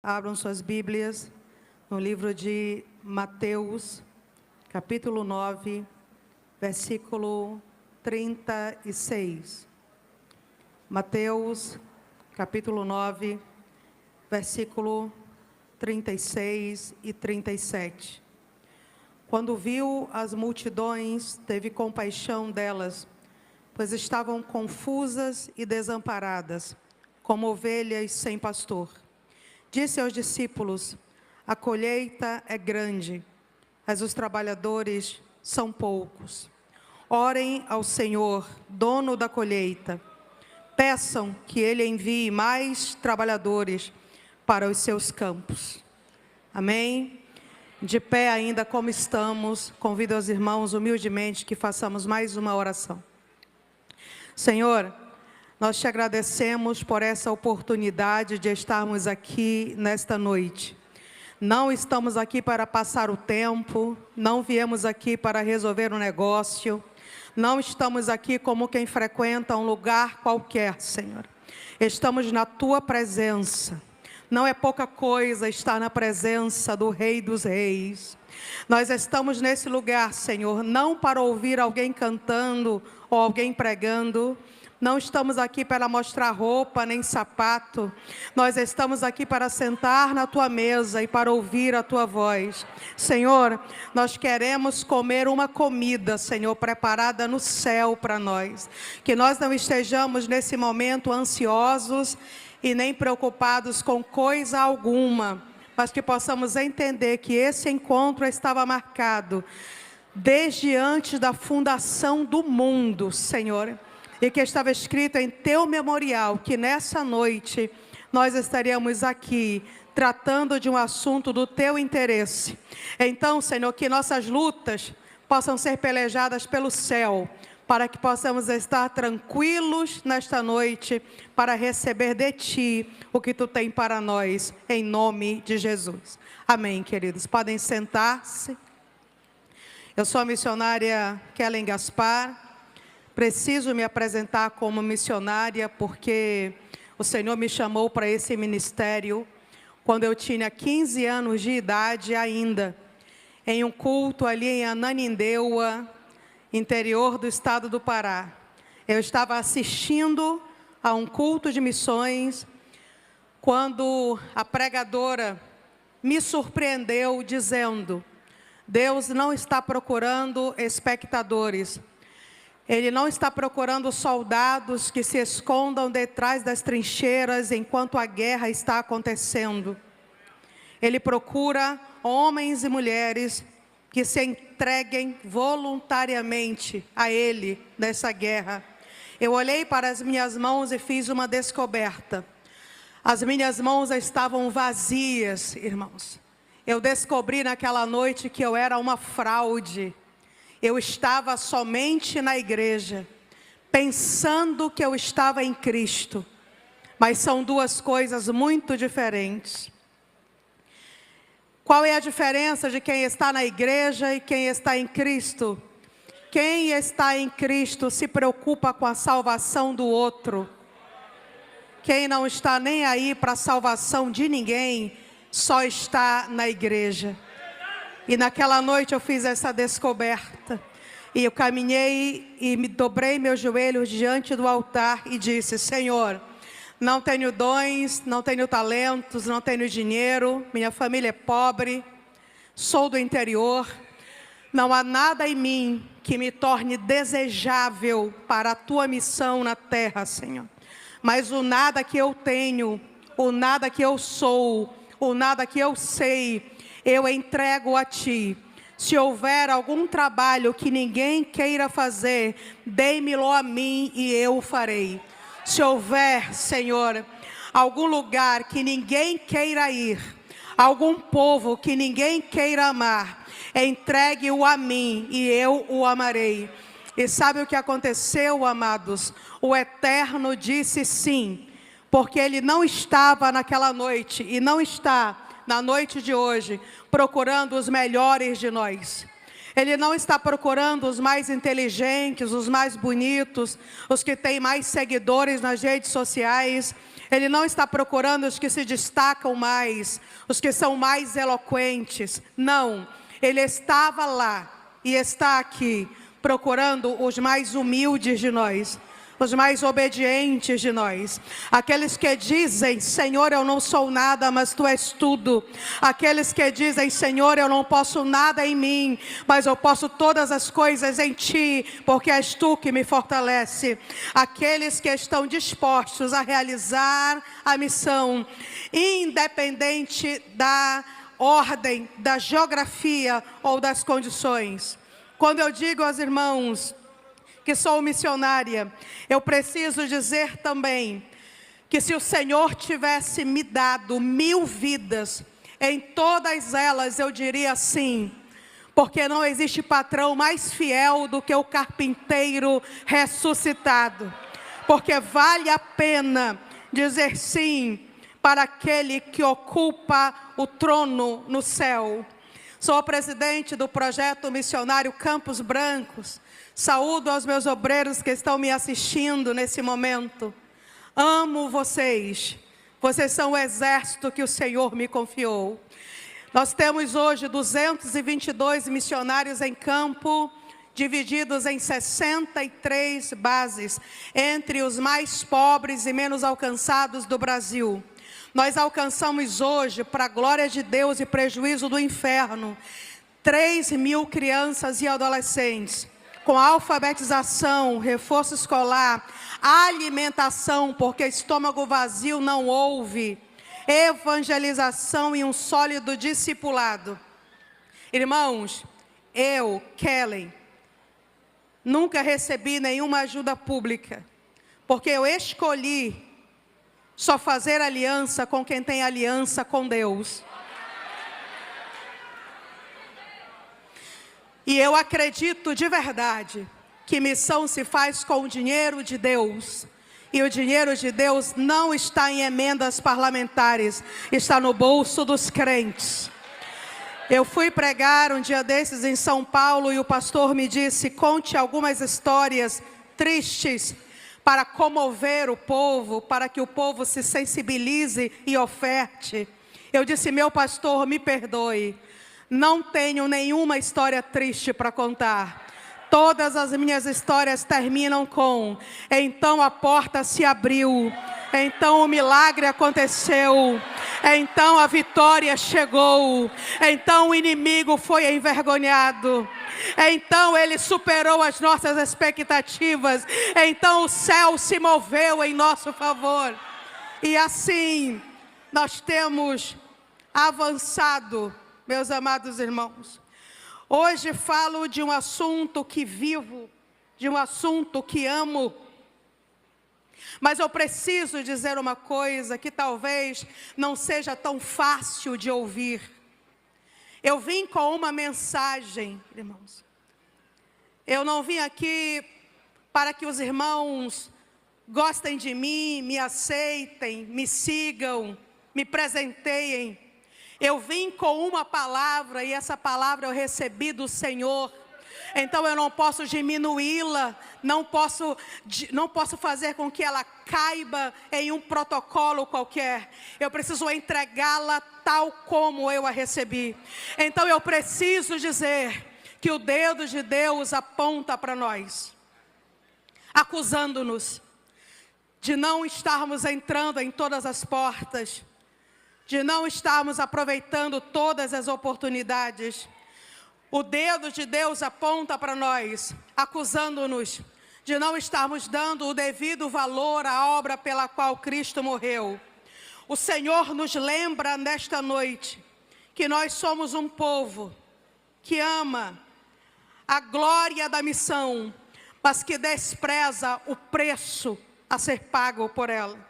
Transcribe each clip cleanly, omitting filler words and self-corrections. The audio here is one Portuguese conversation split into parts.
Abram suas Bíblias no livro de Mateus, capítulo 9, versículo 36. Mateus, capítulo 9, versículo 36 e 37. Quando viu as multidões, teve compaixão delas, pois estavam confusas e desamparadas, como ovelhas sem pastor. Disse aos discípulos: a colheita é grande, mas os trabalhadores são poucos. Orem ao Senhor, dono da colheita. Peçam que Ele envie mais trabalhadores para os seus campos. Amém? De pé ainda como estamos, convido os irmãos humildemente que façamos mais uma oração. Senhor, nós te agradecemos por essa oportunidade de estarmos aqui nesta noite. Não estamos aqui para passar o tempo, não viemos aqui para resolver um negócio, não estamos aqui como quem frequenta um lugar qualquer, Senhor. Estamos na Tua presença. Não é pouca coisa estar na presença do Rei dos Reis. Nós estamos nesse lugar, Senhor, não para ouvir alguém cantando ou alguém pregando. Não estamos aqui para mostrar roupa nem sapato. Nós estamos aqui para sentar na Tua mesa e para ouvir a Tua voz. Senhor, nós queremos comer uma comida, Senhor, preparada no céu para nós. Que nós não estejamos nesse momento ansiosos e nem preocupados com coisa alguma, mas que possamos entender que esse encontro estava marcado desde antes da fundação do mundo, Senhor. E que estava escrito em Teu memorial, que nessa noite nós estaríamos aqui tratando de um assunto do Teu interesse. Então, Senhor, que nossas lutas possam ser pelejadas pelo céu, para que possamos estar tranquilos nesta noite, para receber de Ti o que Tu tem para nós, em nome de Jesus. Amém, queridos. Podem sentar-se. Eu sou a missionária Kellen Gaspar. Preciso me apresentar como missionária porque o Senhor me chamou para esse ministério quando eu tinha 15 anos de idade ainda, em um culto ali em Ananindeua, interior do estado do Pará. Eu estava assistindo a um culto de missões quando a pregadora me surpreendeu dizendo: Deus não está procurando espectadores. Ele não está procurando soldados que se escondam detrás das trincheiras enquanto a guerra está acontecendo. Ele procura homens e mulheres que se entreguem voluntariamente a Ele nessa guerra. Eu olhei para as minhas mãos e fiz uma descoberta. As minhas mãos estavam vazias, irmãos. Eu descobri naquela noite que eu era uma fraude. Eu estava somente na igreja, pensando que eu estava em Cristo. Mas são duas coisas muito diferentes. Qual é a diferença de quem está na igreja e quem está em Cristo? Quem está em Cristo se preocupa com a salvação do outro. Quem não está nem aí para a salvação de ninguém, só está na igreja. E naquela noite eu fiz essa descoberta. E eu caminhei e me dobrei meus joelhos diante do altar e disse: Senhor, não tenho dons, não tenho talentos, não tenho dinheiro, minha família é pobre, sou do interior. Não há nada em mim que me torne desejável para a Tua missão na terra, Senhor. Mas o nada que eu tenho, o nada que eu sou, o nada que eu sei, eu entrego a Ti. Se houver algum trabalho que ninguém queira fazer, dê-me-lo a mim e eu o farei. Se houver, Senhor, algum lugar que ninguém queira ir, algum povo que ninguém queira amar, entregue-o a mim e eu o amarei. E sabe o que aconteceu, amados? O Eterno disse sim, porque Ele não estava naquela noite e não está na noite de hoje, procurando os melhores de nós. Ele não está procurando os mais inteligentes, os mais bonitos, os que têm mais seguidores nas redes sociais. Ele não está procurando os que se destacam mais, os que são mais eloquentes. Não, Ele estava lá e está aqui, procurando os mais humildes de nós, os mais obedientes de nós, aqueles que dizem: Senhor, eu não sou nada, mas Tu és tudo. Aqueles que dizem: Senhor, eu não posso nada em mim, mas eu posso todas as coisas em Ti, porque és Tu que me fortalece. Aqueles que estão dispostos a realizar a missão, independente da ordem, da geografia ou das condições. Quando eu digo aos irmãos que sou missionária, eu preciso dizer também que se o Senhor tivesse me dado 1000 vidas, em todas elas eu diria sim, porque não existe patrão mais fiel do que o carpinteiro ressuscitado, porque vale a pena dizer sim para aquele que ocupa o trono no céu. Sou presidente do projeto missionário Campos Brancos. Saúdo aos meus obreiros que estão me assistindo nesse momento. Amo vocês. Vocês são o exército que o Senhor me confiou. Nós temos hoje 222 missionários em campo, divididos em 63 bases, entre os mais pobres e menos alcançados do Brasil. Nós alcançamos hoje, para a glória de Deus e prejuízo do inferno, 3.000 crianças e adolescentes, com alfabetização, reforço escolar, alimentação, porque estômago vazio não houve, evangelização e um sólido discipulado. Irmãos, eu, Kellen, nunca recebi nenhuma ajuda pública, porque eu escolhi só fazer aliança com quem tem aliança com Deus. E eu acredito de verdade que missão se faz com o dinheiro de Deus. E o dinheiro de Deus não está em emendas parlamentares, está no bolso dos crentes. Eu fui pregar um dia desses em São Paulo e o pastor me disse: conte algumas histórias tristes para comover o povo, para que o povo se sensibilize e oferte. Eu disse: meu pastor, me perdoe, não tenho nenhuma história triste para contar. Todas as minhas histórias terminam com: então a porta se abriu, então o milagre aconteceu, então a vitória chegou, então o inimigo foi envergonhado, então ele superou as nossas expectativas, então o céu se moveu em nosso favor. E assim nós temos avançado, meus amados irmãos. Hoje falo de um assunto que vivo, de um assunto que amo. Mas eu preciso dizer uma coisa que talvez não seja tão fácil de ouvir. Eu vim com uma mensagem, irmãos. Eu não vim aqui para que os irmãos gostem de mim, me aceitem, me sigam, me presenteiem. Eu vim com uma palavra e essa palavra eu recebi do Senhor. Então eu não posso diminuí-la, não posso fazer com que ela caiba em um protocolo qualquer. Eu preciso entregá-la tal como eu a recebi. Então eu preciso dizer que o dedo de Deus aponta para nós, acusando-nos de não estarmos entrando em todas as portas, de não estarmos aproveitando todas as oportunidades. O dedo de Deus aponta para nós, acusando-nos de não estarmos dando o devido valor à obra pela qual Cristo morreu. O Senhor nos lembra nesta noite que nós somos um povo que ama a glória da missão, mas que despreza o preço a ser pago por ela.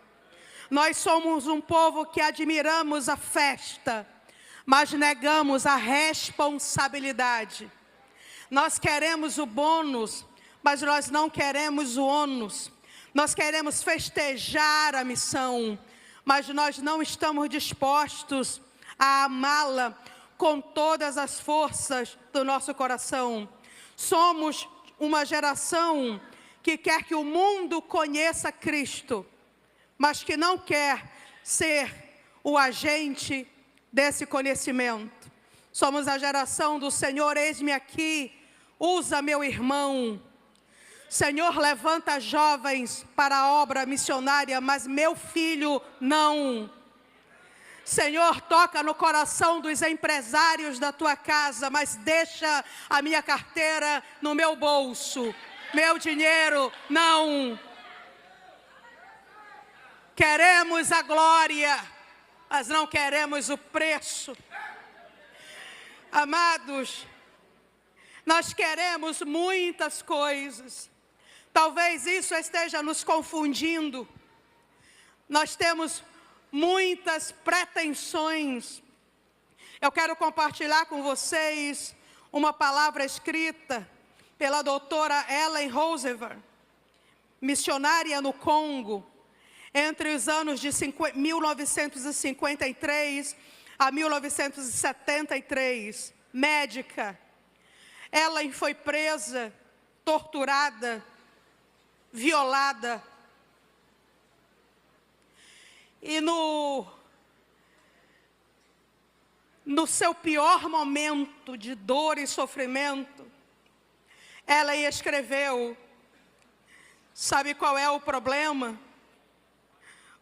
Nós somos um povo que admiramos a festa, mas negamos a responsabilidade. Nós queremos o bônus, mas nós não queremos o ônus. Nós queremos festejar a missão, mas nós não estamos dispostos a amá-la com todas as forças do nosso coração. Somos uma geração que quer que o mundo conheça Cristo, mas que não quer ser o agente desse conhecimento. Somos a geração do Senhor, eis-me aqui, usa meu irmão. Senhor, levanta jovens para a obra missionária, mas meu filho não. Senhor, toca no coração dos empresários da tua casa, mas deixa a minha carteira no meu bolso. Meu dinheiro, não. Queremos a glória, mas não queremos o preço. Amados, nós queremos muitas coisas. Talvez isso esteja nos confundindo. Nós temos muitas pretensões. Eu quero compartilhar com vocês uma palavra escrita pela doutora Ellen Roosevelt, missionária no Congo, entre os anos de 1953 a 1973, médica. Ellen foi presa, torturada, violada. E no seu pior momento de dor e sofrimento, ela escreveu, sabe qual é o problema?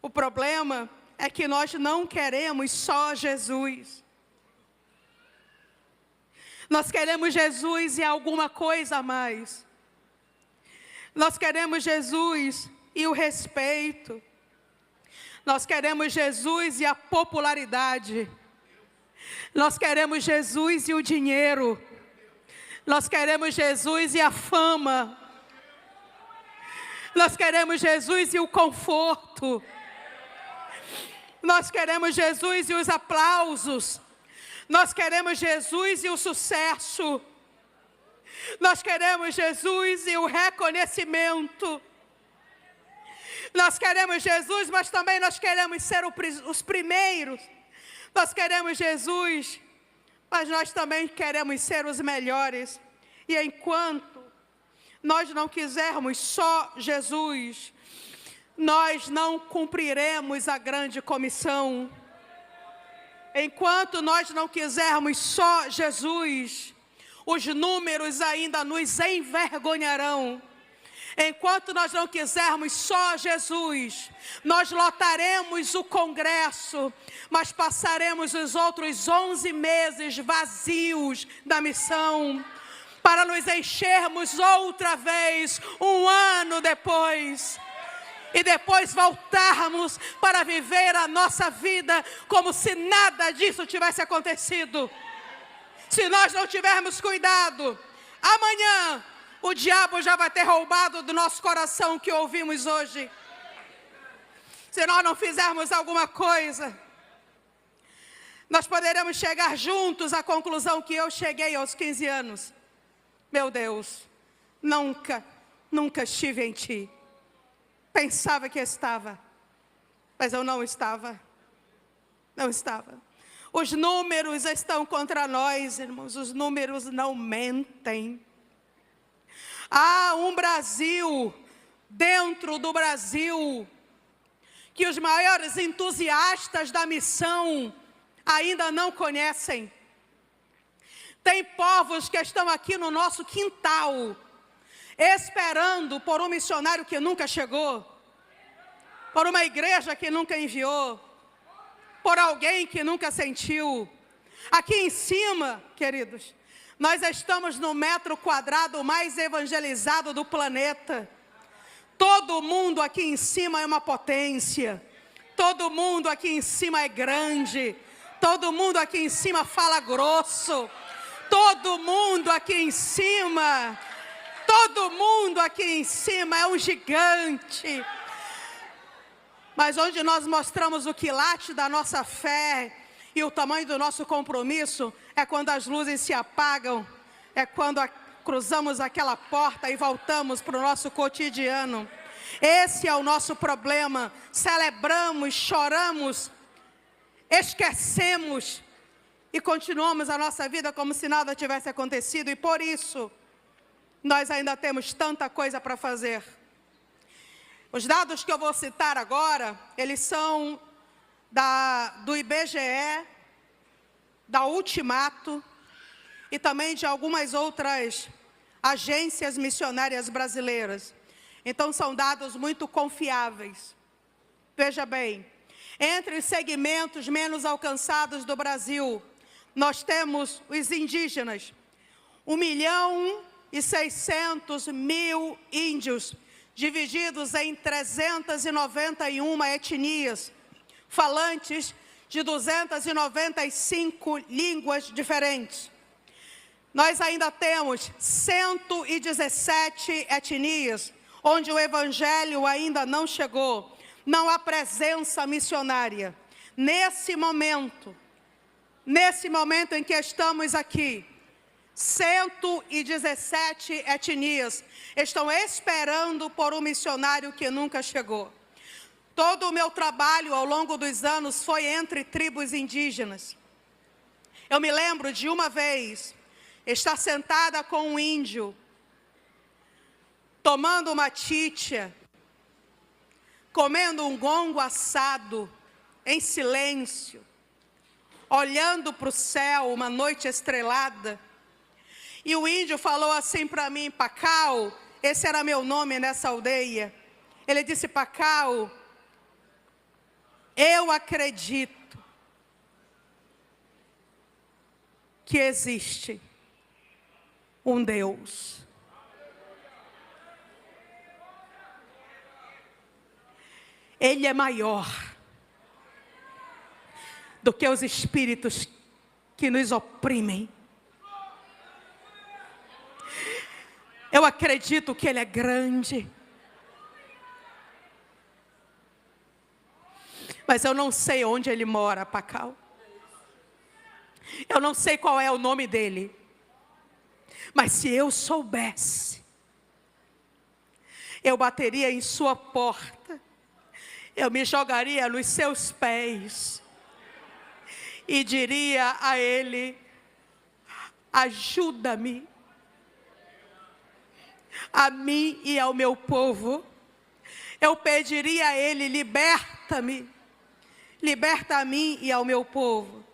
O problema é que nós não queremos só Jesus. Nós queremos Jesus e alguma coisa a mais. Nós queremos Jesus e o respeito. Nós queremos Jesus e a popularidade. Nós queremos Jesus e o dinheiro. Nós queremos Jesus e a fama. Nós queremos Jesus e o conforto. Nós queremos Jesus e os aplausos. Nós queremos Jesus e o sucesso. Nós queremos Jesus e o reconhecimento. Nós queremos Jesus, mas também nós queremos ser os primeiros. Nós queremos Jesus, mas nós também queremos ser os melhores. E enquanto nós não quisermos só Jesus, nós não cumpriremos a grande comissão. Enquanto nós não quisermos só Jesus, os números ainda nos envergonharão. Enquanto nós não quisermos só Jesus, nós lotaremos o congresso, mas passaremos os outros 11 meses vazios da missão, para nos enchermos outra vez, um ano depois, e depois voltarmos para viver a nossa vida como se nada disso tivesse acontecido. Se nós não tivermos cuidado, amanhã o diabo já vai ter roubado do nosso coração o que ouvimos hoje. Se nós não fizermos alguma coisa, nós poderemos chegar juntos à conclusão que eu cheguei aos 15 anos. Meu Deus, nunca estive em ti. Pensava que estava, mas eu não estava. Não estava. Os números estão contra nós, irmãos. Os números não mentem. Há um Brasil, dentro do Brasil, que os maiores entusiastas da missão ainda não conhecem. Tem povos que estão aqui no nosso quintal, esperando por um missionário que nunca chegou, por uma igreja que nunca enviou, por alguém que nunca sentiu. Aqui em cima, queridos, nós estamos no metro quadrado mais evangelizado do planeta. Todo mundo aqui em cima é uma potência. Todo mundo aqui em cima é grande. Todo mundo aqui em cima fala grosso. Todo mundo aqui em cima é um gigante. Mas onde nós mostramos o quilate da nossa fé e o tamanho do nosso compromisso é quando as luzes se apagam, é quando cruzamos aquela porta e voltamos para o nosso cotidiano. Esse é o nosso problema. Celebramos, choramos, esquecemos e continuamos a nossa vida como se nada tivesse acontecido. E por isso, nós ainda temos tanta coisa para fazer. Os dados que eu vou citar agora, eles são do IBGE, da Ultimato e também de algumas outras agências missionárias brasileiras. Então, são dados muito confiáveis. Veja bem, entre os segmentos menos alcançados do Brasil, nós temos os indígenas, 1.600.000 índios, divididos em 391 etnias, falantes de 295 línguas diferentes. Nós ainda temos 117 etnias, onde o Evangelho ainda não chegou. Não há presença missionária. Nesse momento em que estamos aqui, 117 etnias estão esperando por um missionário que nunca chegou. Todo o meu trabalho ao longo dos anos foi entre tribos indígenas. Eu me lembro de uma vez estar sentada com um índio, tomando uma chicha, comendo um gongo assado, em silêncio, olhando para o céu, uma noite estrelada. E o índio falou assim para mim: Pacau, esse era meu nome nessa aldeia. Ele disse: Pacau, eu acredito que existe um Deus. Ele é maior do que os espíritos que nos oprimem. Eu acredito que Ele é grande. Mas eu não sei onde Ele mora, Pacau. Eu não sei qual é o nome dele. Mas se eu soubesse, eu bateria em sua porta, eu me jogaria nos seus pés e diria a Ele: ajuda-me, a mim e ao meu povo. Eu pediria a Ele: liberta-me, liberta a mim e ao meu povo.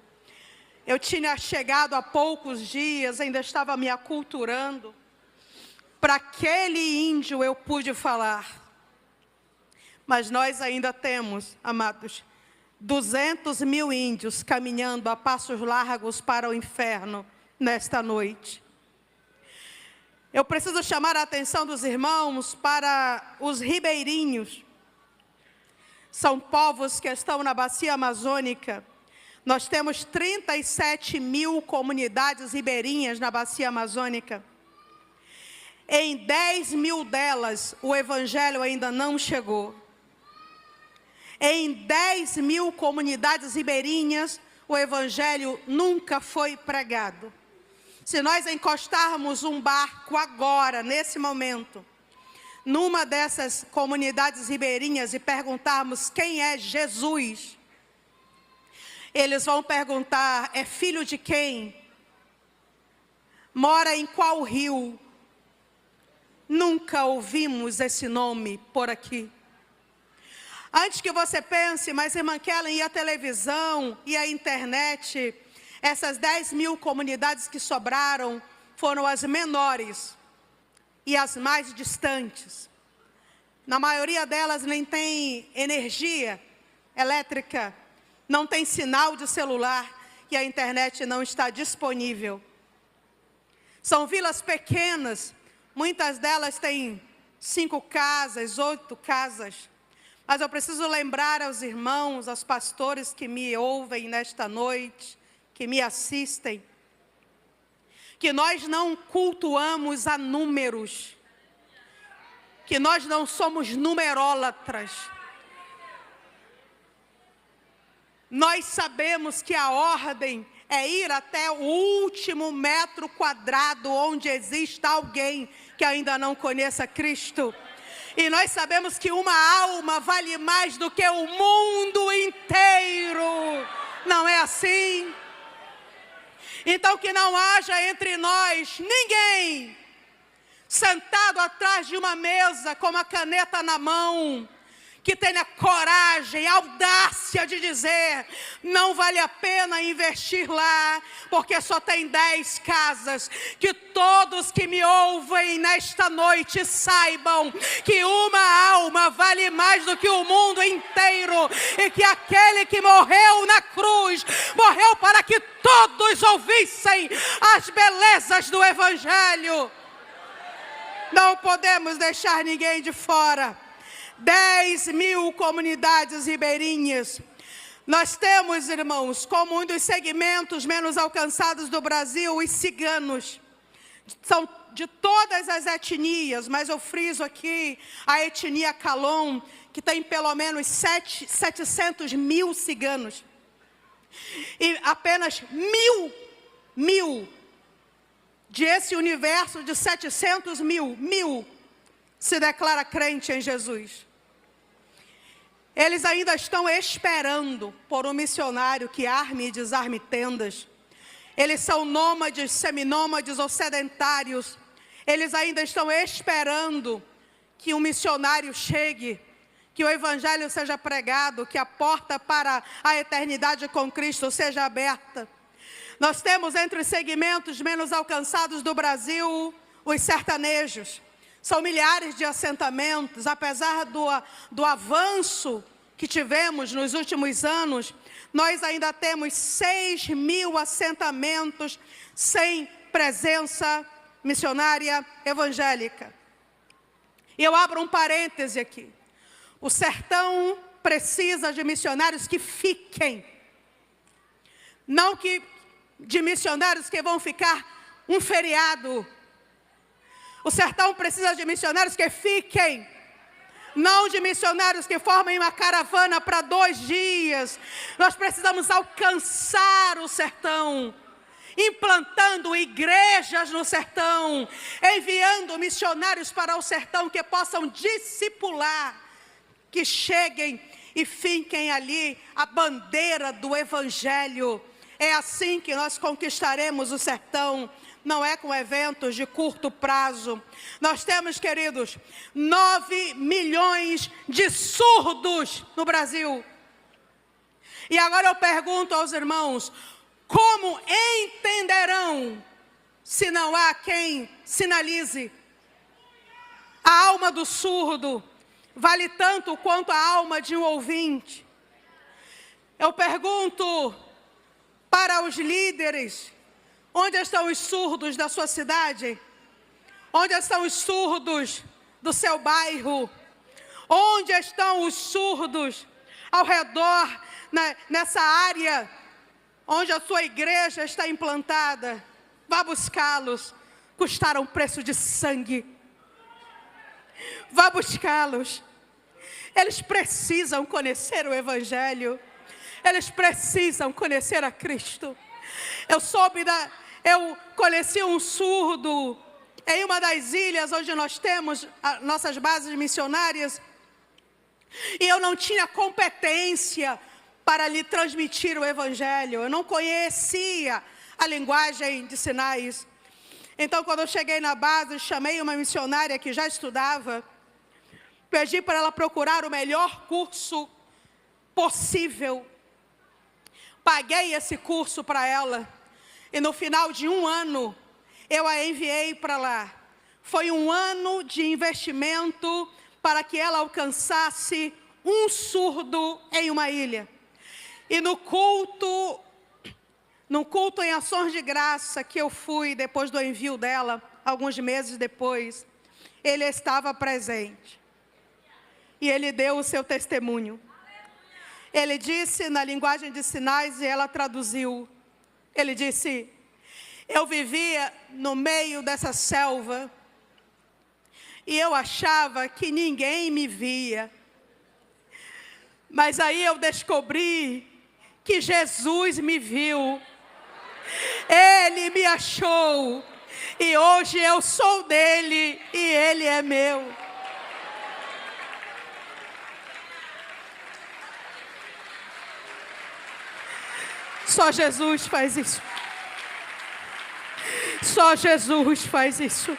Eu tinha chegado há poucos dias, ainda estava me aculturando. Para aquele índio eu pude falar. Mas nós ainda temos, amados, 200.000 índios caminhando a passos largos para o inferno nesta noite. Eu preciso chamar a atenção dos irmãos para os ribeirinhos. São povos que estão na bacia amazônica. Nós temos 37.000 comunidades ribeirinhas na bacia amazônica. Em 10.000 delas, o Evangelho ainda não chegou. Em 10.000 comunidades ribeirinhas, o Evangelho nunca foi pregado. Se nós encostarmos um barco agora, nesse momento, numa dessas comunidades ribeirinhas e perguntarmos quem é Jesus, eles vão perguntar: é filho de quem? Mora em qual rio? Nunca ouvimos esse nome por aqui. Antes que você pense, mas irmã Kellen, e a televisão, e a internet, essas 10.000 comunidades que sobraram foram as menores e as mais distantes. Na maioria delas nem tem energia elétrica, não tem sinal de celular e a internet não está disponível. São vilas pequenas, muitas delas têm 5 casas, 8 casas. Mas eu preciso lembrar aos irmãos, aos pastores que me ouvem nesta noite, que me assistem, que nós não cultuamos a números, que nós não somos numerólatras. Nós sabemos que a ordem é ir até o último metro quadrado onde exista alguém que ainda não conheça Cristo. E nós sabemos que uma alma vale mais do que o mundo inteiro. Não é assim? Então que não haja entre nós ninguém sentado atrás de uma mesa com uma caneta na mão, que tenha coragem, audácia de dizer: não vale a pena investir lá, porque só tem 10 casas. Que todos que me ouvem nesta noite saibam que uma alma vale mais do que o mundo inteiro, e que aquele que morreu na cruz, morreu para que todos ouvissem as belezas do Evangelho. Não podemos deixar ninguém de fora. 10.000 comunidades ribeirinhas. Nós temos, irmãos, como um dos segmentos menos alcançados do Brasil, os ciganos. São de todas as etnias, mas eu friso aqui a etnia Calon, que tem pelo menos 700.000 ciganos. E apenas mil de esse universo de 700.000 se declara crente em Jesus. Eles ainda estão esperando por um missionário que arme e desarme tendas. Eles são nômades, seminômades ou sedentários. Eles ainda estão esperando que um missionário chegue, que o Evangelho seja pregado, que a porta para a eternidade com Cristo seja aberta. Nós temos entre os segmentos menos alcançados do Brasil os sertanejos. São milhares de assentamentos. Apesar do avanço que tivemos nos últimos anos, nós ainda temos 6.000 assentamentos sem presença missionária evangélica. E eu abro um parêntese aqui. O sertão precisa de missionários que fiquem. Não de missionários que vão ficar um feriado. O sertão precisa de missionários que fiquem, não de missionários que formem uma caravana para 2 dias. Nós precisamos alcançar o sertão, implantando igrejas no sertão, enviando missionários para o sertão que possam discipular, que cheguem e finquem ali a bandeira do Evangelho. É assim que nós conquistaremos o sertão. Não é com eventos de curto prazo. Nós temos, queridos, 9 milhões de surdos no Brasil. E agora eu pergunto aos irmãos: como entenderão se não há quem sinalize? A alma do surdo vale tanto quanto a alma de um ouvinte. Eu pergunto para os líderes: onde estão os surdos da sua cidade? Onde estão os surdos do seu bairro? Onde estão os surdos ao redor, nessa área onde a sua igreja está implantada? Vá buscá-los. Custaram preço de sangue. Vá buscá-los. Eles precisam conhecer o Evangelho. Eles precisam conhecer a Cristo. Eu conheci um surdo em uma das ilhas onde nós temos nossas bases missionárias, e eu não tinha competência para lhe transmitir o Evangelho. Eu não conhecia a linguagem de sinais. Então, quando eu cheguei na base, chamei uma missionária que já estudava, pedi para ela procurar o melhor curso possível. Paguei esse curso para ela. E no final de 1 ano, eu a enviei para lá. Foi 1 ano de investimento para que ela alcançasse um surdo em uma ilha. E no culto em ações de graça que eu fui depois do envio dela, alguns meses depois, ele estava presente. E ele deu o seu testemunho. Ele disse na linguagem de sinais e ela traduziu. Ele disse: eu vivia no meio dessa selva e eu achava que ninguém me via. Mas aí eu descobri que Jesus me viu. Ele me achou e hoje eu sou dele e ele é meu. Só Jesus faz isso. Só Jesus faz isso.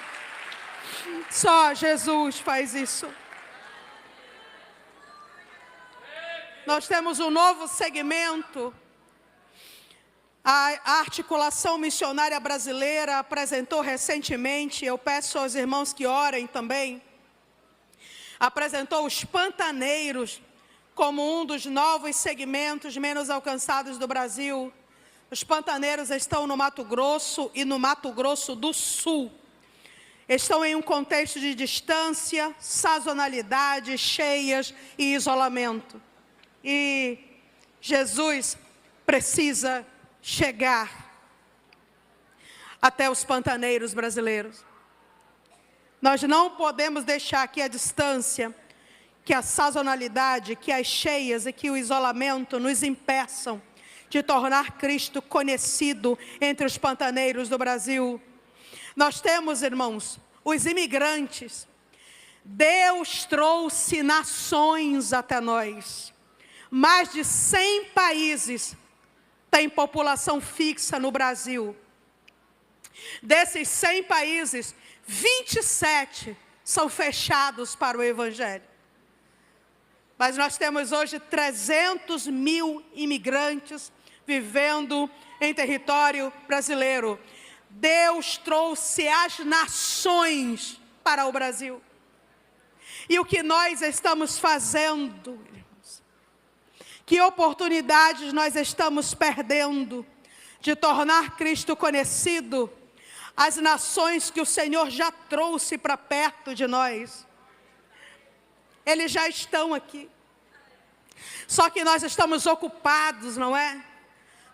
Só Jesus faz isso. Nós temos um novo segmento. A Articulação Missionária Brasileira apresentou recentemente, eu peço aos irmãos que orem também, apresentou os pantaneiros como um dos novos segmentos menos alcançados do Brasil. Os pantaneiros estão no Mato Grosso e no Mato Grosso do Sul. Estão em um contexto de distância, sazonalidade, cheias e isolamento. E Jesus precisa chegar até os pantaneiros brasileiros. Nós não podemos deixar que a distância, que a sazonalidade, que as cheias e que o isolamento nos impeçam de tornar Cristo conhecido entre os pantaneiros do Brasil. Nós temos, irmãos, os imigrantes. Deus trouxe nações até nós. Mais de 100 países têm população fixa no Brasil. Desses 100 países, 27 são fechados para o Evangelho. Mas nós temos hoje 300 mil imigrantes vivendo em território brasileiro. Deus trouxe as nações para o Brasil. E o que nós estamos fazendo, irmãos? Que oportunidades nós estamos perdendo de tornar Cristo conhecido às nações que o Senhor já trouxe para perto de nós. Eles já estão aqui. Só que nós estamos ocupados, não é?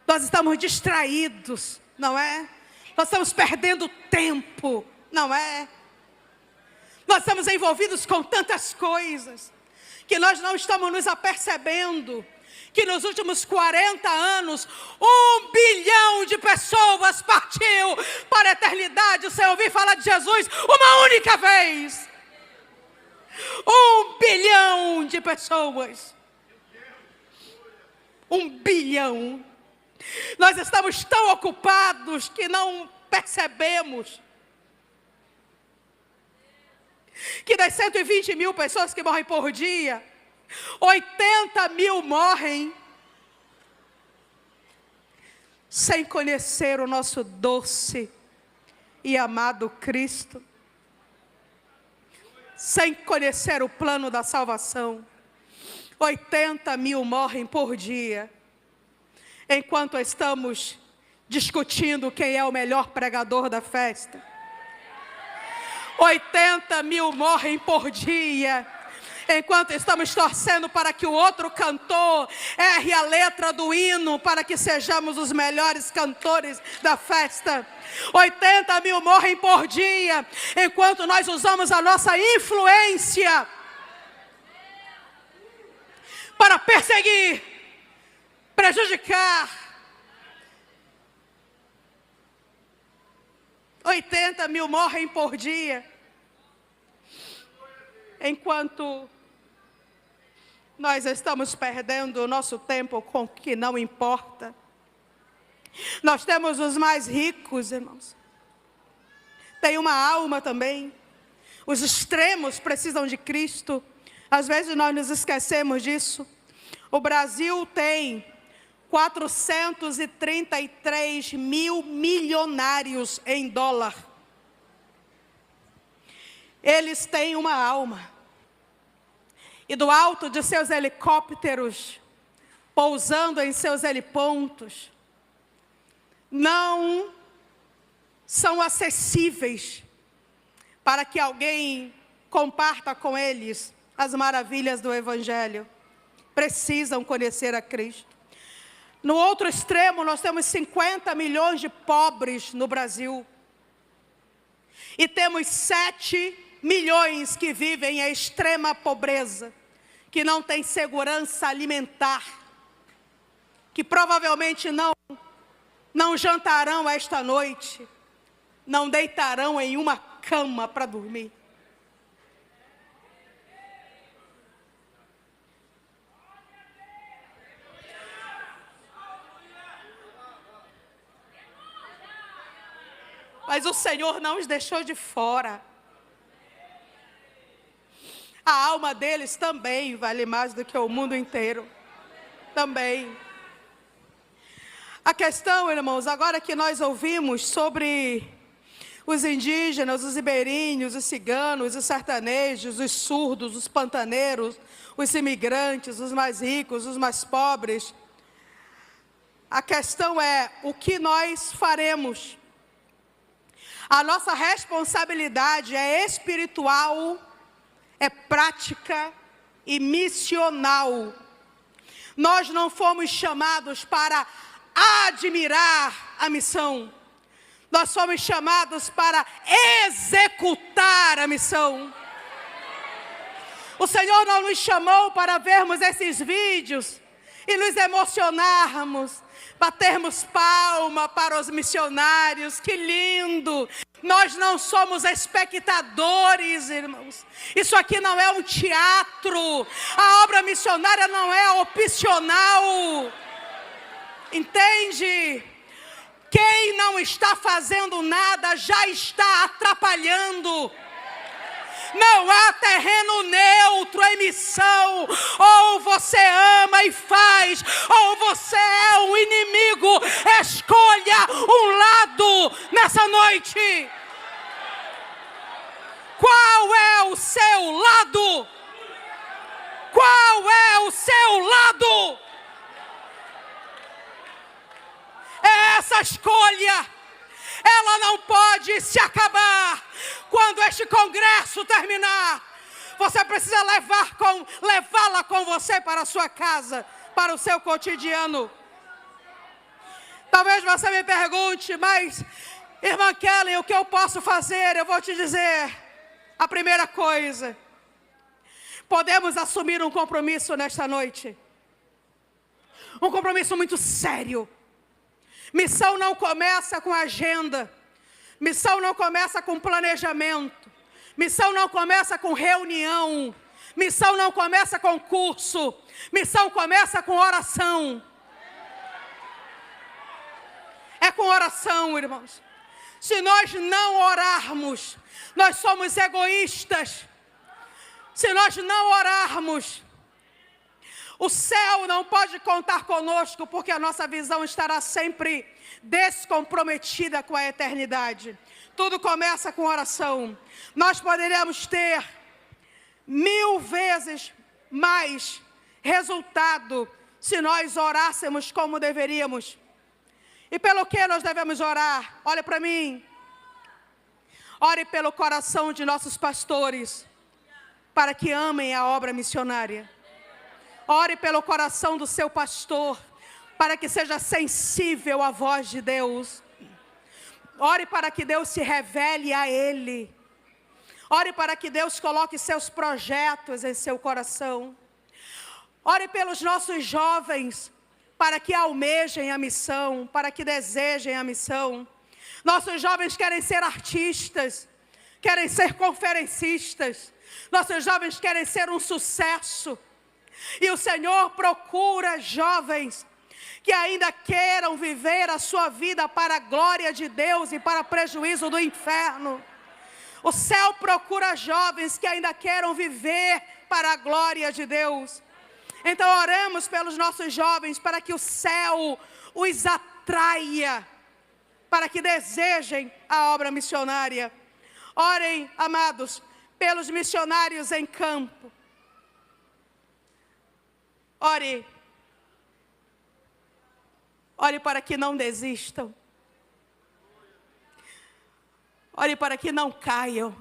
Nós estamos distraídos, não é? Nós estamos perdendo tempo, não é? Nós estamos envolvidos com tantas coisas, que nós não estamos nos apercebendo, que nos últimos 40 anos, 1 bilhão de pessoas partiu para a eternidade sem ouvir falar de Jesus uma única vez. 1 bilhão de pessoas. 1 bilhão. Nós estamos tão ocupados que não percebemos que das 120 mil pessoas que morrem por dia, 80 mil morrem sem conhecer o nosso doce e amado Cristo, sem conhecer o plano da salvação. 80 mil morrem por dia, enquanto estamos discutindo quem é o melhor pregador da festa. 80 mil morrem por dia, enquanto estamos torcendo para que o outro cantor erre a letra do hino, para que sejamos os melhores cantores da festa. 80 mil morrem por dia, enquanto nós usamos a nossa influência para perseguir, prejudicar. 80 mil morrem por dia, enquanto nós estamos perdendo o nosso tempo com o que não importa. Nós temos os mais ricos, irmãos. Tem uma alma também. Os extremos precisam de Cristo. Às vezes nós nos esquecemos disso. O Brasil tem 433 mil milionários em dólar. Eles têm uma alma. E do alto de seus helicópteros, pousando em seus helipontos, não são acessíveis para que alguém comparta com eles as maravilhas do Evangelho. Precisam conhecer a Cristo. No outro extremo, nós temos 50 milhões de pobres no Brasil. E temos 7 milhões que vivem em extrema pobreza, que não têm segurança alimentar, que provavelmente não jantarão esta noite, não deitarão em uma cama para dormir. Mas o Senhor não os deixou de fora. a alma deles também vale mais do que o mundo inteiro. Também. A questão, irmãos, agora que nós ouvimos sobre os indígenas, os ribeirinhos, os ciganos, os sertanejos, os surdos, os pantaneiros, os imigrantes, os mais ricos, os mais pobres, a questão é o que nós faremos. A nossa responsabilidade é espiritual, é prática e missional. Nós não fomos chamados para admirar a missão. Nós fomos chamados para executar a missão. O Senhor não nos chamou para vermos esses vídeos e nos emocionarmos, batermos palma para os missionários, que lindo. Nós não somos espectadores, irmãos. Isso aqui não é um teatro. A obra missionária não é opcional. Entende? Quem não está fazendo nada já está atrapalhando. Não há terreno neutro em missão. Ou você ama e faz, ou você é um inimigo. Escolha um lado nessa noite. Qual é o seu lado? Qual é o seu lado? Essa escolha, ela não pode se acabar. Quando este congresso terminar, você precisa levá-la com você para a sua casa, para o seu cotidiano. Talvez você me pergunte, mas, irmã Kelly, o que eu posso fazer? Eu vou te dizer, a primeira coisa, podemos assumir um compromisso nesta noite. Um compromisso muito sério. Missão não começa com agenda. Missão não começa com planejamento. Missão não começa com reunião. Missão não começa com curso. Missão começa com oração. É com oração, irmãos. Se nós não orarmos, nós somos egoístas. Se nós não orarmos, o céu não pode contar conosco, porque a nossa visão estará sempre descomprometida com a eternidade. Tudo começa com oração. Nós poderíamos ter 1000 vezes mais resultado se nós orássemos como deveríamos. E pelo que nós devemos orar? Olha para mim. Ore pelo coração de nossos pastores, para que amem a obra missionária. Ore pelo coração do seu pastor, para que seja sensível à voz de Deus. Ore para que Deus se revele a ele. Ore para que Deus coloque seus projetos em seu coração. Ore pelos nossos jovens, para que almejem a missão, para que desejem a missão. Nossos jovens querem ser artistas, querem ser conferencistas. Nossos jovens querem ser um sucesso. E o Senhor procura jovens que ainda queiram viver a sua vida para a glória de Deus e para prejuízo do inferno. O céu procura jovens que ainda queiram viver para a glória de Deus. Então oramos pelos nossos jovens para que o céu os atraia, para que desejem a obra missionária. Orem, amados, pelos missionários em campo. Ore para que não desistam. Ore para que não caiam.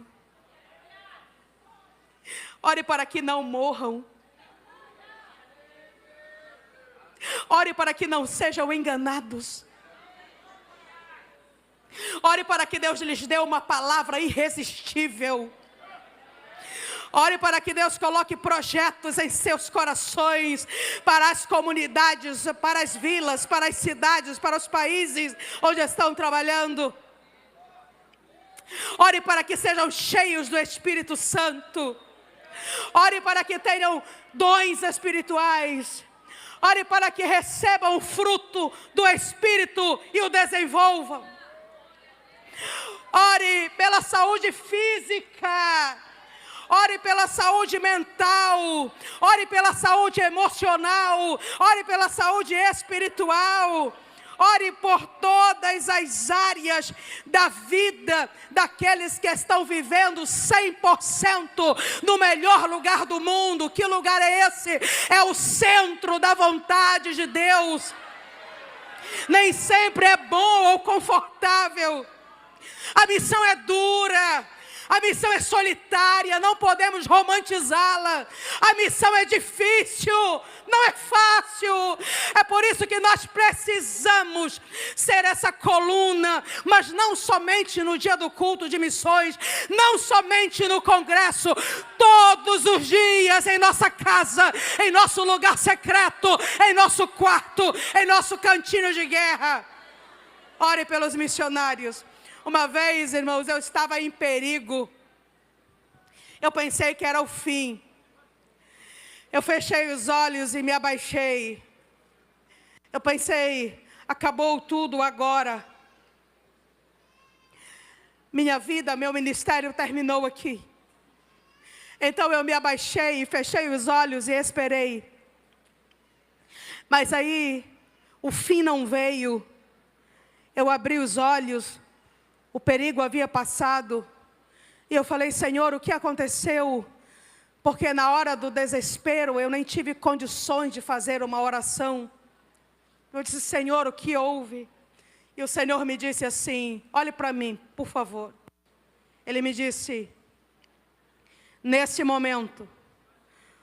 Ore para que não morram. Ore para que não sejam enganados. Ore para que Deus lhes dê uma palavra irresistível. Ore para que Deus coloque projetos em seus corações, para as comunidades, para as vilas, para as cidades, para os países onde estão trabalhando. Ore para que sejam cheios do Espírito Santo. Ore para que tenham dons espirituais. Ore para que recebam o fruto do Espírito e o desenvolvam. Ore pela saúde física. ore pela saúde mental, ore pela saúde emocional, ore pela saúde espiritual. Ore por todas as áreas da vida daqueles que estão vivendo 100% no melhor lugar do mundo. Que lugar é esse? É o centro da vontade de Deus. Nem sempre é bom ou confortável. A missão é dura. A missão é solitária, não podemos romantizá-la. A missão é difícil, não é fácil. É por isso que nós precisamos ser essa coluna, mas não somente no dia do culto de missões, não somente no congresso, todos os dias em nossa casa, em nosso lugar secreto, em nosso quarto, em nosso cantinho de guerra. Ore pelos missionários. Uma vez, irmãos, eu estava em perigo. Eu pensei que era o fim. Eu fechei os olhos e me abaixei. Eu pensei, acabou tudo agora. Minha vida, meu ministério terminou aqui. Então eu me abaixei e fechei os olhos e esperei. Mas aí, o fim não veio. Eu abri os olhos. O perigo havia passado, e eu falei, Senhor, o que aconteceu? Porque na hora do desespero, eu nem tive condições de fazer uma oração. Eu disse, Senhor, o que houve? E o Senhor me disse assim, olhe para mim, por favor. Ele me disse, nesse momento,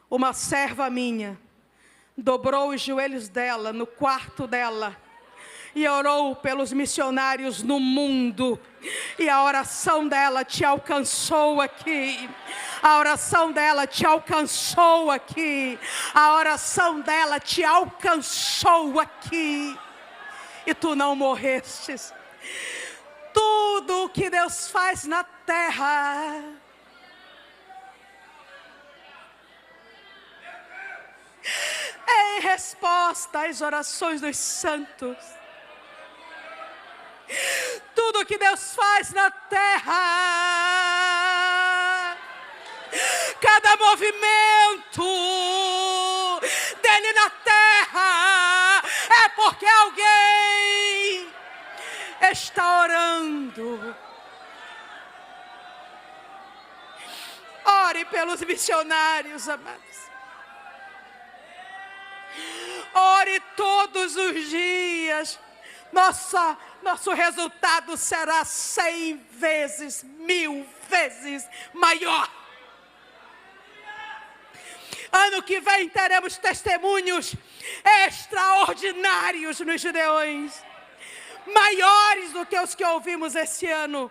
uma serva minha, dobrou os joelhos dela, no quarto dela, e orou pelos missionários no mundo. E a oração dela te alcançou aqui. A oração dela te alcançou aqui. A oração dela te alcançou aqui. E tu não morrestes. Tudo o que Deus faz na terra é em resposta às orações dos santos. Tudo que Deus faz na terra, cada movimento dele na terra, é porque alguém está orando. Ore pelos missionários, amados. Ore todos os dias. Nosso resultado será 100 vezes, 1000 vezes maior. Ano que vem teremos testemunhos extraordinários nos Gideões, maiores do que os que ouvimos esse ano,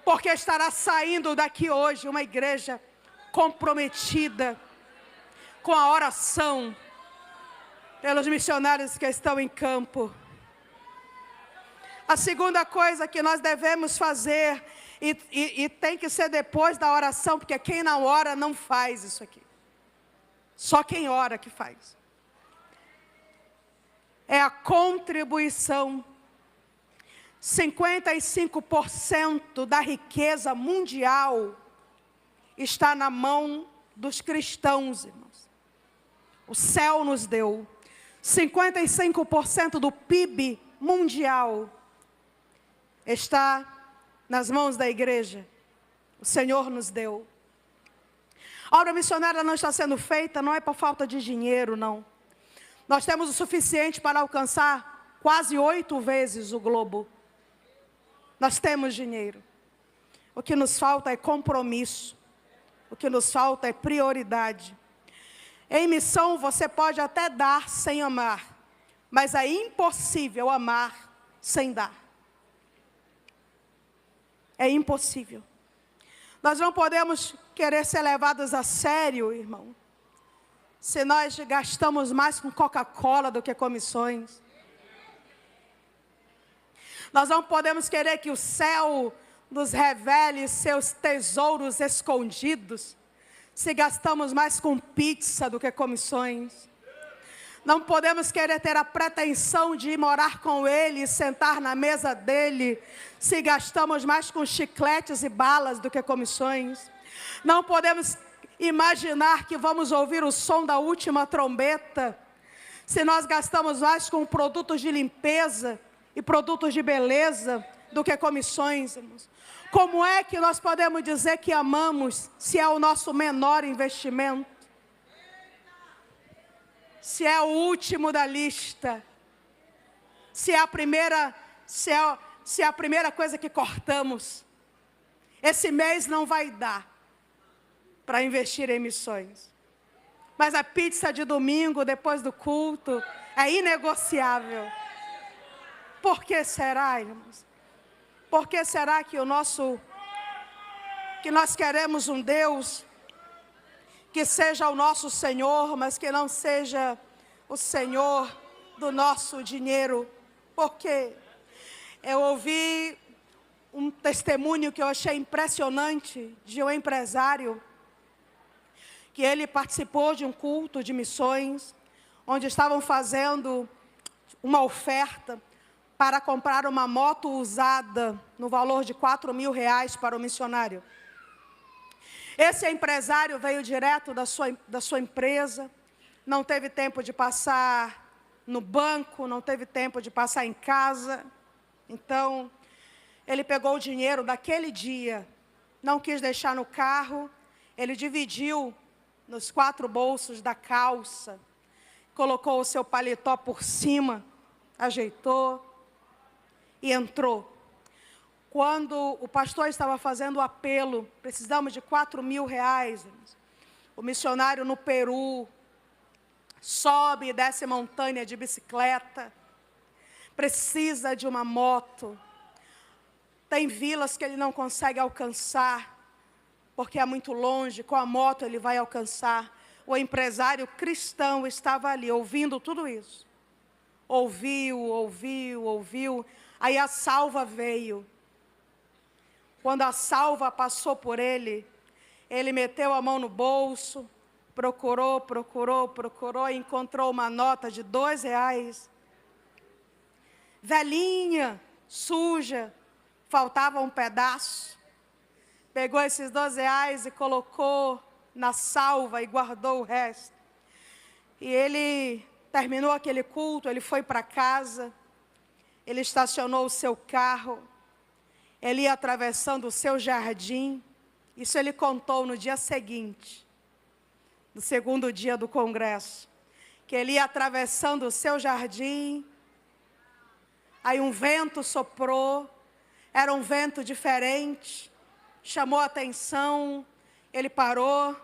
porque estará saindo daqui hoje uma igreja comprometida com a oração pelos missionários que estão em campo. A segunda coisa que nós devemos fazer, e tem que ser depois da oração, porque quem não ora não faz isso aqui. Só quem ora que faz. É a contribuição. 55% da riqueza mundial está na mão dos cristãos, irmãos. O céu nos deu. 55% do PIB mundial está nas mãos da igreja. O Senhor nos deu. A obra missionária não está sendo feita, não é por falta de dinheiro, não. Nós temos o suficiente para alcançar quase 8 vezes o globo. Nós temos dinheiro. O que nos falta é compromisso. O que nos falta é prioridade. Em missão você pode até dar sem amar, mas é impossível amar sem dar. É impossível. Nós não podemos querer ser levados a sério, irmão, se nós gastamos mais com Coca-Cola do que com missões. Nós não podemos querer que o céu nos revele seus tesouros escondidos, se gastamos mais com pizza do que com missões. Não podemos querer ter a pretensão de ir morar com Ele e sentar na mesa dEle, se gastamos mais com chicletes e balas do que com missões. Não podemos imaginar que vamos ouvir o som da última trombeta, se nós gastamos mais com produtos de limpeza e produtos de beleza do que com missões, irmãos. Como é que nós podemos dizer que amamos, se é o nosso menor investimento? Se é o último da lista, se é a primeira coisa que cortamos. Esse mês não vai dar para investir em missões. Mas a pizza de domingo, depois do culto, é inegociável. Por que será, irmãos? Por que será que nós queremos um Deus que seja o nosso Senhor, mas que não seja o Senhor do nosso dinheiro? Porque eu ouvi um testemunho que eu achei impressionante de um empresário, que ele participou de um culto de missões, onde estavam fazendo uma oferta para comprar uma moto usada no valor de R$4.000 para o missionário. Esse empresário veio direto da sua empresa, não teve tempo de passar no banco, não teve tempo de passar em casa. Então, ele pegou o dinheiro daquele dia, não quis deixar no carro, ele dividiu nos 4 bolsos da calça, colocou o seu paletó por cima, ajeitou e entrou. Quando o pastor estava fazendo o apelo, precisamos de R$4.000, o missionário no Peru, sobe e desce montanha de bicicleta, precisa de uma moto, tem vilas que ele não consegue alcançar, porque é muito longe, com a moto ele vai alcançar. O empresário cristão estava ali, ouvindo tudo isso. Ouviu, aí a salva veio. Quando a salva passou por ele, ele meteu a mão no bolso, procurou, e encontrou uma nota de R$2. Velhinha, suja, faltava um pedaço. Pegou esses R$2 e colocou na salva e guardou o resto. E ele terminou aquele culto, ele foi para casa, ele estacionou o seu carro, ele ia atravessando o seu jardim. Isso ele contou no dia seguinte, no segundo dia do congresso, que ele ia atravessando o seu jardim, aí um vento soprou, era um vento diferente, chamou a atenção, ele parou,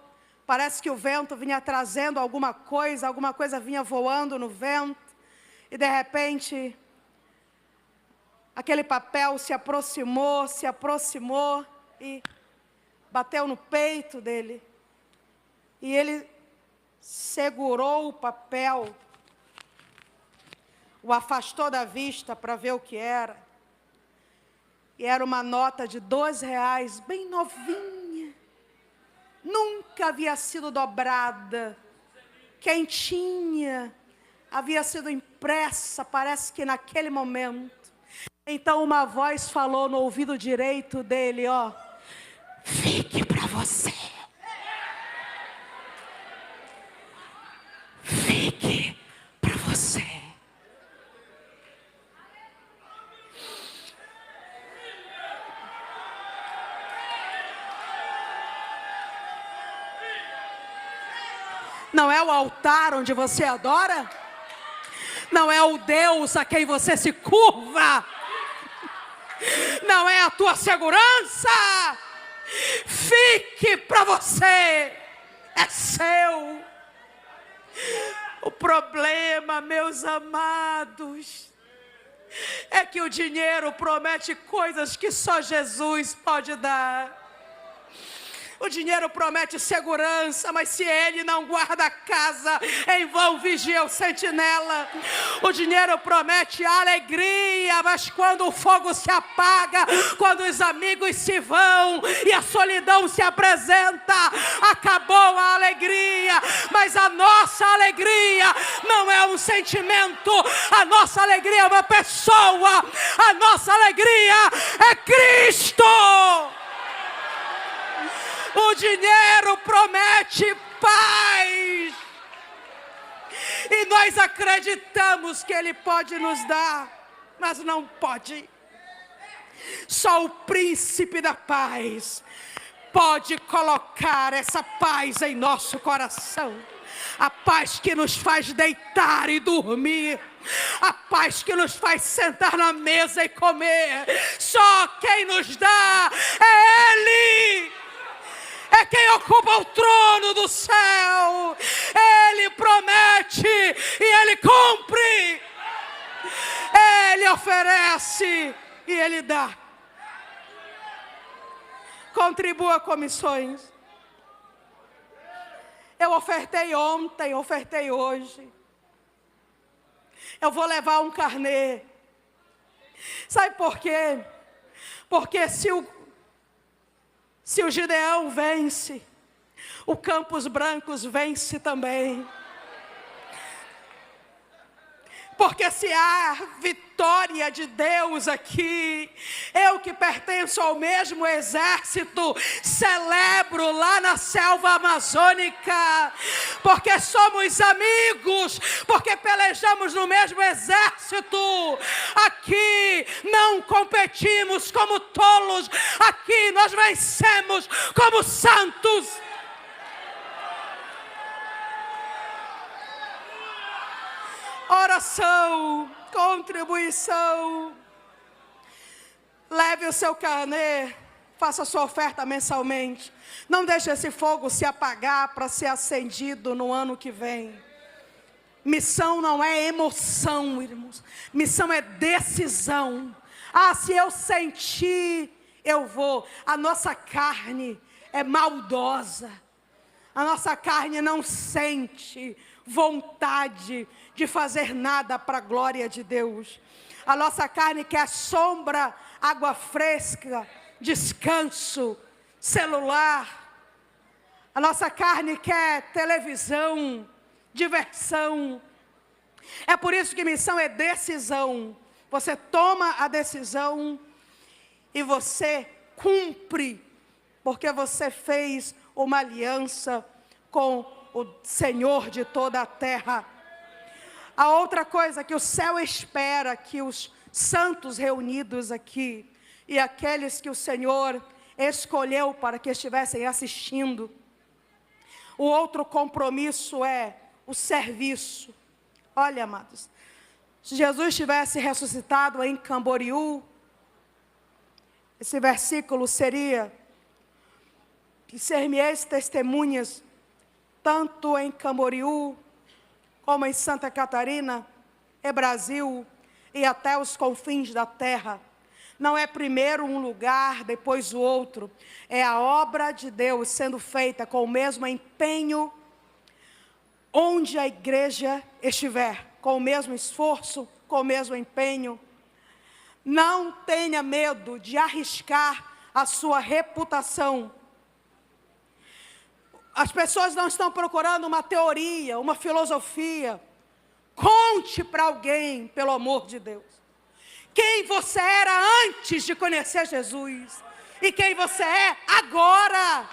parece que o vento vinha trazendo alguma coisa vinha voando no vento, e de repente, aquele papel se aproximou e bateu no peito dele. E ele segurou o papel, o afastou da vista para ver o que era. E era uma nota de R$2, bem novinha. Nunca havia sido dobrada, quentinha, havia sido impressa, parece que naquele momento. Então uma voz falou no ouvido direito dele, ó, fique para você. Fique para você. Não é o altar onde você adora? Não é o Deus a quem você se curva? Não é a tua segurança? Fique para você, é seu. O problema, meus amados, é que o dinheiro promete coisas que só Jesus pode dar. O dinheiro promete segurança, mas se ele não guarda a casa, em vão vigia o sentinela. O dinheiro promete alegria, mas quando o fogo se apaga, quando os amigos se vão e a solidão se apresenta, acabou a alegria. Mas a nossa alegria não é um sentimento, a nossa alegria é uma pessoa, a nossa alegria é Cristo. O dinheiro promete paz. E nós acreditamos que Ele pode nos dar, mas não pode. Só o príncipe da paz pode colocar essa paz em nosso coração. A paz que nos faz deitar e dormir. A paz que nos faz sentar na mesa e comer. Só quem nos dá é Ele. É quem ocupa o trono do céu. Ele promete e Ele cumpre. Ele oferece e Ele dá. Contribua com missões. Eu ofertei ontem, ofertei hoje. Eu vou levar um carnê. Sabe por quê? Porque se o Gideão vence, o Campos Brancos vence também. Porque se há vitória de Deus aqui, eu que pertenço ao mesmo exército, celebro lá na selva amazônica, porque somos amigos, porque pelejamos no mesmo exército. Aqui não competimos como tolos, aqui nós vencemos como santos. Oração, contribuição. Leve o seu carnê, faça a sua oferta mensalmente. Não deixe esse fogo se apagar para ser acendido no ano que vem. Missão não é emoção, irmãos. Missão é decisão. Ah, se eu sentir, eu vou. A nossa carne é maldosa. A nossa carne não sente vontade de fazer nada para a glória de Deus. A nossa carne quer sombra, água fresca, descanso, celular. A nossa carne quer televisão, diversão. É por isso que missão é decisão. Você toma a decisão e você cumpre, porque você fez uma aliança com o Senhor de toda a terra. A outra coisa que o céu espera, que os santos reunidos aqui, e aqueles que o Senhor escolheu para que estivessem assistindo, o outro compromisso é o serviço. Olha, amados, se Jesus tivesse ressuscitado em Camboriú, esse versículo seria: que ser-me-eis testemunhas, tanto em Camboriú, como em Santa Catarina, e Brasil, e até os confins da terra. Não é primeiro um lugar, depois o outro. É a obra de Deus sendo feita com o mesmo empenho, onde a igreja estiver, com o mesmo esforço, com o mesmo empenho. Não tenha medo de arriscar a sua reputação. As pessoas não estão procurando uma teoria, uma filosofia. Conte para alguém, pelo amor de Deus, quem você era antes de conhecer Jesus e quem você é agora.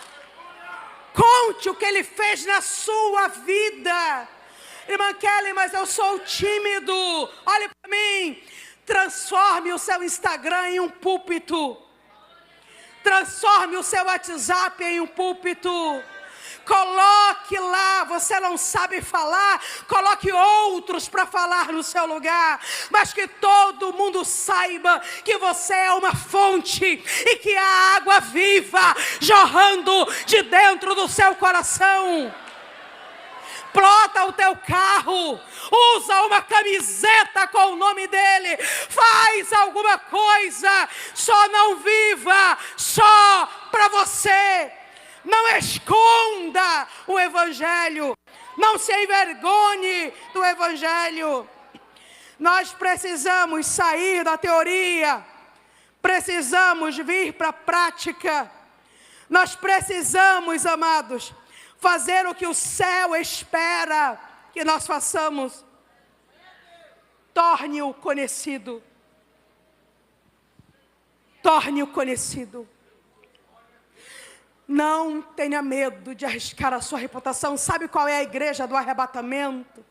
Conte o que Ele fez na sua vida. Irmã Kelly, mas eu sou tímido. Olhe para mim. Transforme o seu Instagram em um púlpito. Transforme o seu WhatsApp em um púlpito. Coloque lá, você não sabe falar, coloque outros para falar no seu lugar, mas que todo mundo saiba que você é uma fonte e que há água viva jorrando de dentro do seu coração. Plota o teu carro, usa uma camiseta com o nome dele, faz alguma coisa, só não viva só para você. Não esconda o Evangelho. Não se envergonhe do Evangelho. Nós precisamos sair da teoria. Precisamos vir para a prática. Nós precisamos, amados, fazer o que o céu espera que nós façamos. Torne-o conhecido. Torne-o conhecido. Não tenha medo de arriscar a sua reputação. Sabe qual é a igreja do arrebatamento?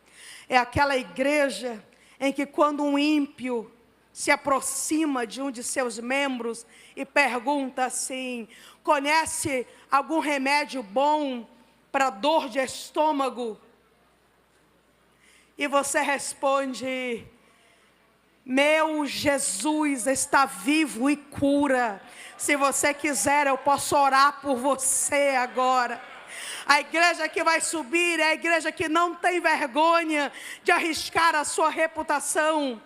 É aquela igreja em que quando um ímpio se aproxima de um de seus membros e pergunta assim: conhece algum remédio bom para dor de estômago? E você responde: meu Jesus está vivo e cura. Se você quiser, eu posso orar por você agora. A igreja que vai subir é a igreja que não tem vergonha de arriscar a sua reputação.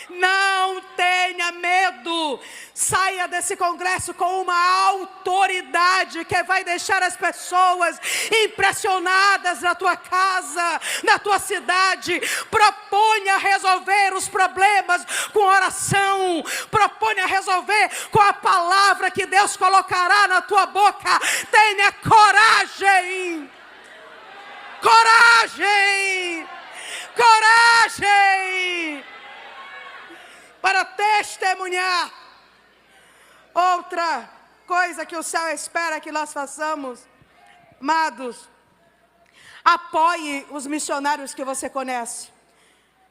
Não tenha medo. Saia desse congresso com uma autoridade que vai deixar as pessoas impressionadas na tua casa, na tua cidade. Proponha resolver os problemas com oração. Proponha resolver com a palavra que Deus colocará na tua boca. Tenha coragem. Coragem. Coragem. Para testemunhar. Outra coisa que o céu espera que nós façamos, amados, apoie os missionários que você conhece.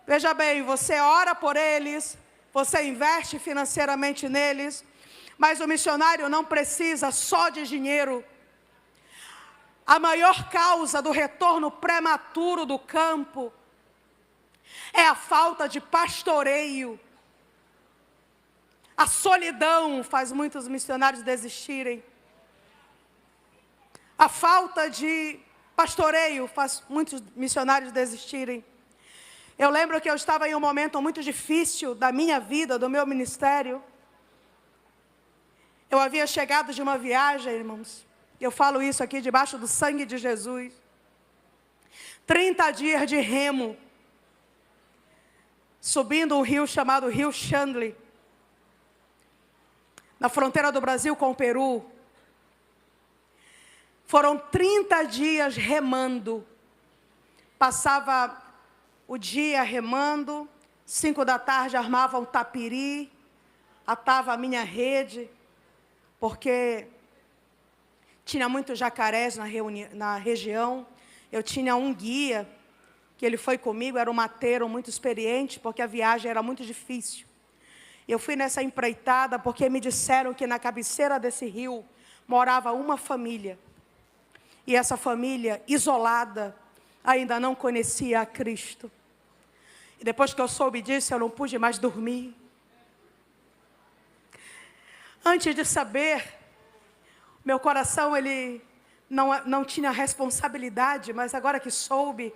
Veja bem, você ora por eles, você investe financeiramente neles, mas o missionário não precisa só de dinheiro. A maior causa do retorno prematuro do campo é a falta de pastoreio. A solidão faz muitos missionários desistirem. A falta de pastoreio faz muitos missionários desistirem. Eu lembro que eu estava em um momento muito difícil da minha vida, do meu ministério. Eu havia chegado de uma viagem, irmãos. Eu falo isso aqui debaixo do sangue de Jesus. 30 dias de remo. Subindo um rio chamado Rio Xandle. Na fronteira do Brasil com o Peru. Foram 30 dias remando. Passava o dia remando, 5 da tarde armava um tapiri, atava a minha rede, porque tinha muitos jacarés na região. Eu tinha um guia, que ele foi comigo, era um mateiro muito experiente, porque a viagem era muito difícil. Eu fui nessa empreitada porque me disseram que na cabeceira desse rio morava uma família. E essa família, isolada, ainda não conhecia a Cristo. E depois que eu soube disso, eu não pude mais dormir. Antes de saber, meu coração ele não tinha responsabilidade, mas agora que soube,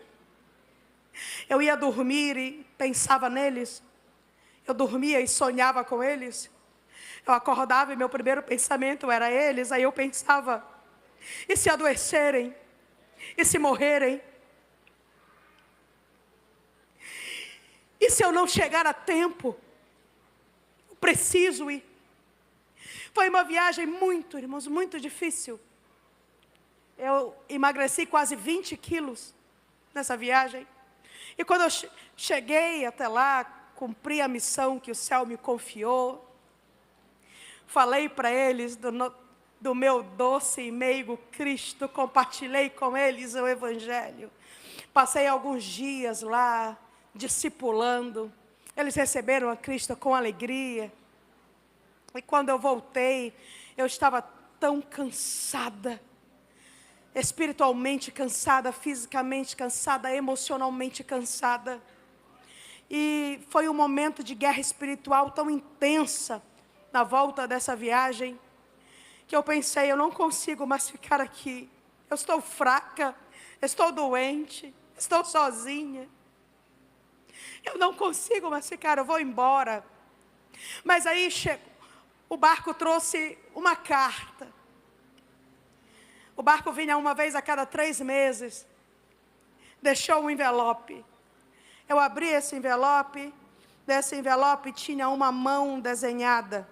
eu ia dormir e pensava neles. Eu dormia e sonhava com eles. Eu acordava e meu primeiro pensamento era eles. Aí eu pensava, e se adoecerem? E se morrerem? E se eu não chegar a tempo? Eu preciso ir. Foi uma viagem muito, irmãos, muito difícil. Eu emagreci quase 20 quilos nessa viagem. E quando eu cheguei até lá, cumpri a missão que o céu me confiou. Falei para eles do meu doce e meigo Cristo. Compartilhei com eles o Evangelho. Passei alguns dias lá, discipulando. Eles receberam a Cristo com alegria. E quando eu voltei, eu estava tão cansada. Espiritualmente cansada, fisicamente cansada, emocionalmente cansada. E foi um momento de guerra espiritual tão intensa na volta dessa viagem, que eu pensei, eu não consigo mais ficar aqui. Eu estou fraca, estou doente, estou sozinha. Eu não consigo mais ficar, eu vou embora. Mas aí o barco trouxe uma carta. O barco vinha uma vez a cada 3 meses. Deixou um envelope. Eu abri esse envelope. Desse envelope tinha uma mão desenhada.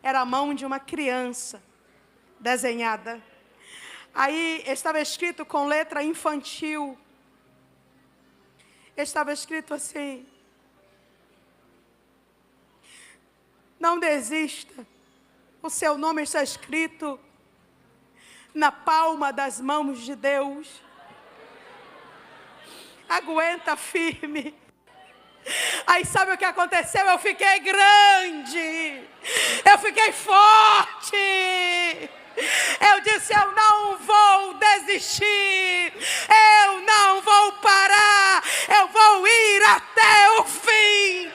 Era a mão de uma criança desenhada. Aí estava escrito com letra infantil. Estava escrito assim: não desista. O seu nome está escrito na palma das mãos de Deus. Aguenta firme. Aí sabe o que aconteceu? Eu fiquei grande. Eu fiquei forte. Eu disse: eu não vou desistir. Eu não vou parar. Eu vou ir até o fim.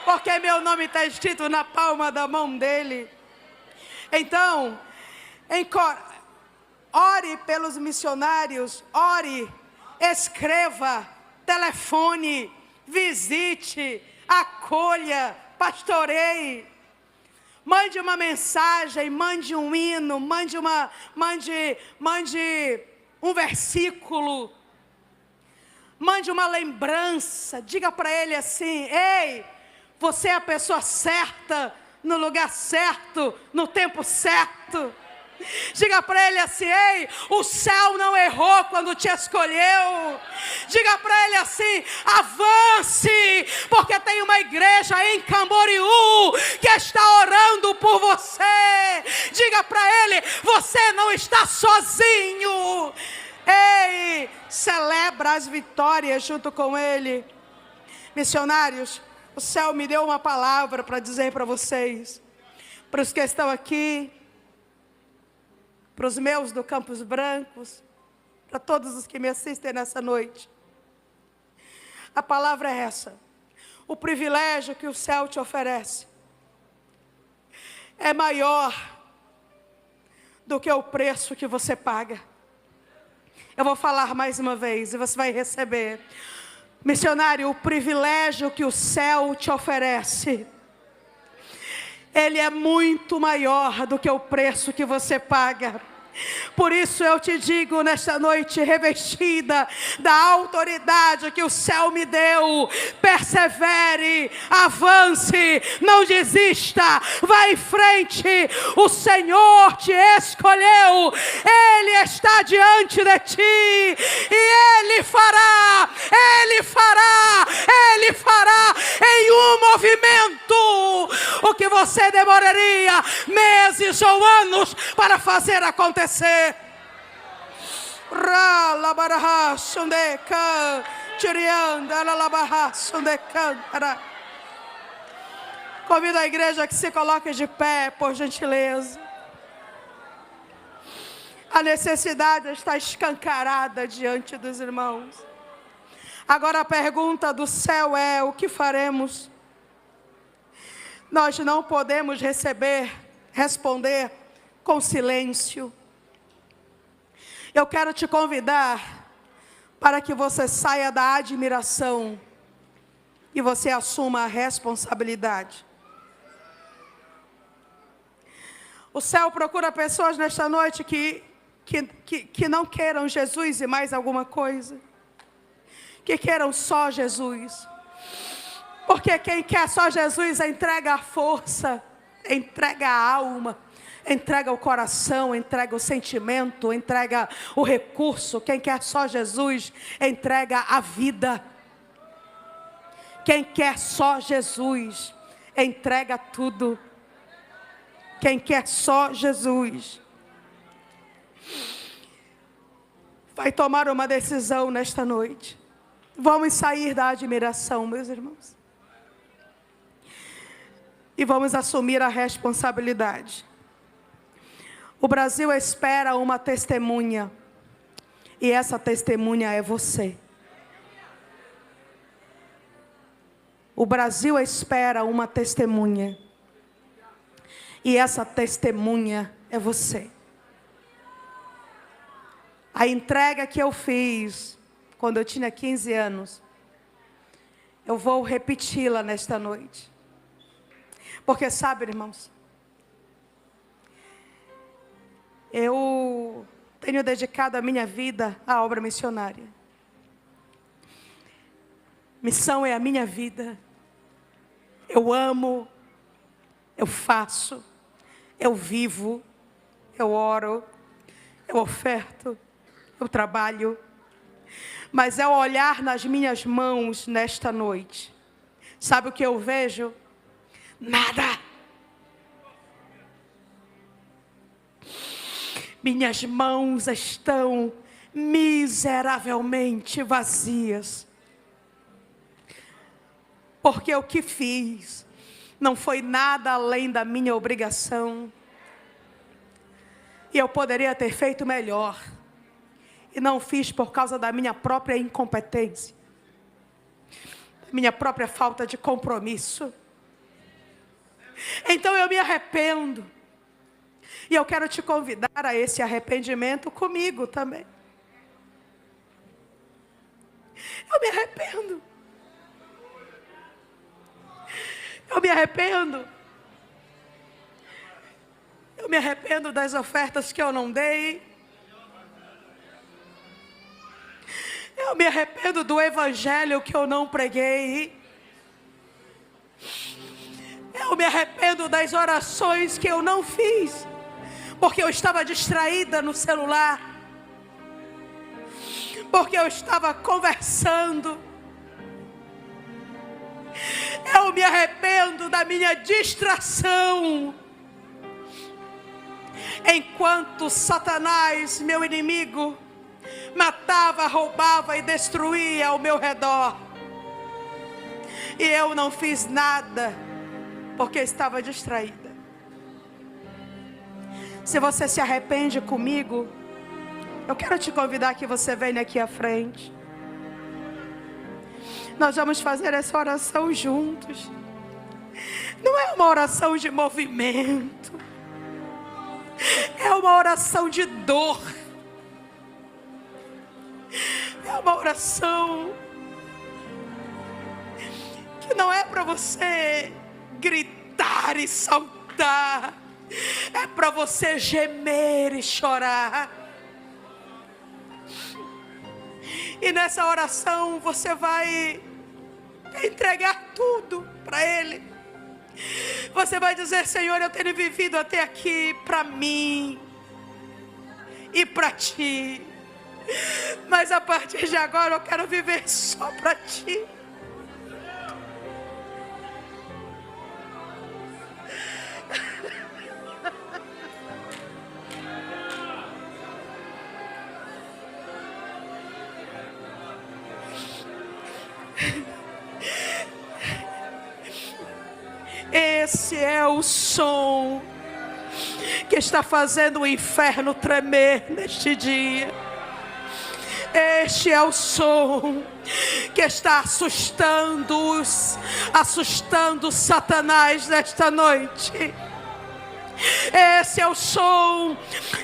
Porque meu nome está escrito na palma da mão dele. Então, ore pelos missionários. Ore, escreva, telefone, visite, acolha, pastoreie. Mande uma mensagem, mande um hino, mande um versículo, mande uma lembrança. Diga para ele assim: ei, você é a pessoa certa, no lugar certo, no tempo certo. Diga para ele assim: ei, o céu não errou quando te escolheu. Diga para ele assim: avance, porque tem uma igreja em Camboriú que está orando por você. Diga para ele: você não está sozinho. Ei, celebra as vitórias junto com ele. Missionários, o céu me deu uma palavra para dizer para vocês, para os que estão aqui, para os meus do Campos Brancos, para todos os que me assistem nessa noite. A palavra é essa: o privilégio que o céu te oferece é maior do que o preço que você paga. Eu vou falar mais uma vez e você vai receber. Missionário, o privilégio que o céu te oferece, ele é muito maior do que o preço que você paga. Por isso eu te digo nesta noite, revestida da autoridade que o céu me deu, persevere, avance, não desista, vá em frente. O Senhor te escolheu, Ele está diante de ti e Ele fará em um movimento o que você demoraria meses ou anos para fazer acontecer. Convido a igreja que se coloque de pé, por gentileza. A necessidade está escancarada diante dos irmãos. Agora a pergunta do céu é: o que faremos? Nós não podemos responder com silêncio. Eu quero te convidar para que você saia da admiração e você assuma a responsabilidade. O céu procura pessoas nesta noite que não queiram Jesus e mais alguma coisa, que queiram só Jesus. Porque quem quer só Jesus entrega a força, entrega a alma, entrega o coração, entrega o sentimento, entrega o recurso. Quem quer só Jesus entrega a vida. Quem quer só Jesus entrega tudo. Quem quer só Jesus vai tomar uma decisão nesta noite. Vamos sair da admiração, meus irmãos, e vamos assumir a responsabilidade. O Brasil espera uma testemunha, e essa testemunha é você. O Brasil espera uma testemunha, e essa testemunha é você. A entrega que eu fiz quando eu tinha 15 anos, eu vou repeti-la nesta noite. Porque sabe, irmãos, eu tenho dedicado a minha vida à obra missionária. Missão é a minha vida. Eu amo, eu faço, eu vivo, eu oro, eu oferto, eu trabalho. Mas ao olhar nas minhas mãos nesta noite, sabe o que eu vejo? Nada. Minhas mãos estão miseravelmente vazias. Porque o que fiz não foi nada além da minha obrigação. E eu poderia ter feito melhor. E não fiz por causa da minha própria incompetência. Minha própria falta de compromisso. Então eu me arrependo. E eu quero te convidar a esse arrependimento comigo também. Eu me arrependo. Eu me arrependo. Eu me arrependo das ofertas que eu não dei. Eu me arrependo do evangelho que eu não preguei. Eu me arrependo das orações que eu não fiz, porque eu estava distraída no celular, porque eu estava conversando. Eu me arrependo da minha distração, enquanto Satanás, meu inimigo, matava, roubava e destruía ao meu redor. E eu não fiz nada, porque estava distraída. Se você se arrepende comigo, eu quero te convidar que você venha aqui à frente. Nós vamos fazer essa oração juntos. Não é uma oração de movimento. É uma oração de dor. É uma oração que não é para você gritar e saltar. É para você gemer e chorar. E nessa oração você vai entregar tudo para Ele. Você vai dizer: Senhor, eu tenho vivido até aqui para mim e para Ti, mas a partir de agora eu quero viver só para Ti. Esse é o som que está fazendo o inferno tremer neste dia. Este é o som que está assustando Satanás nesta noite. Esse é o som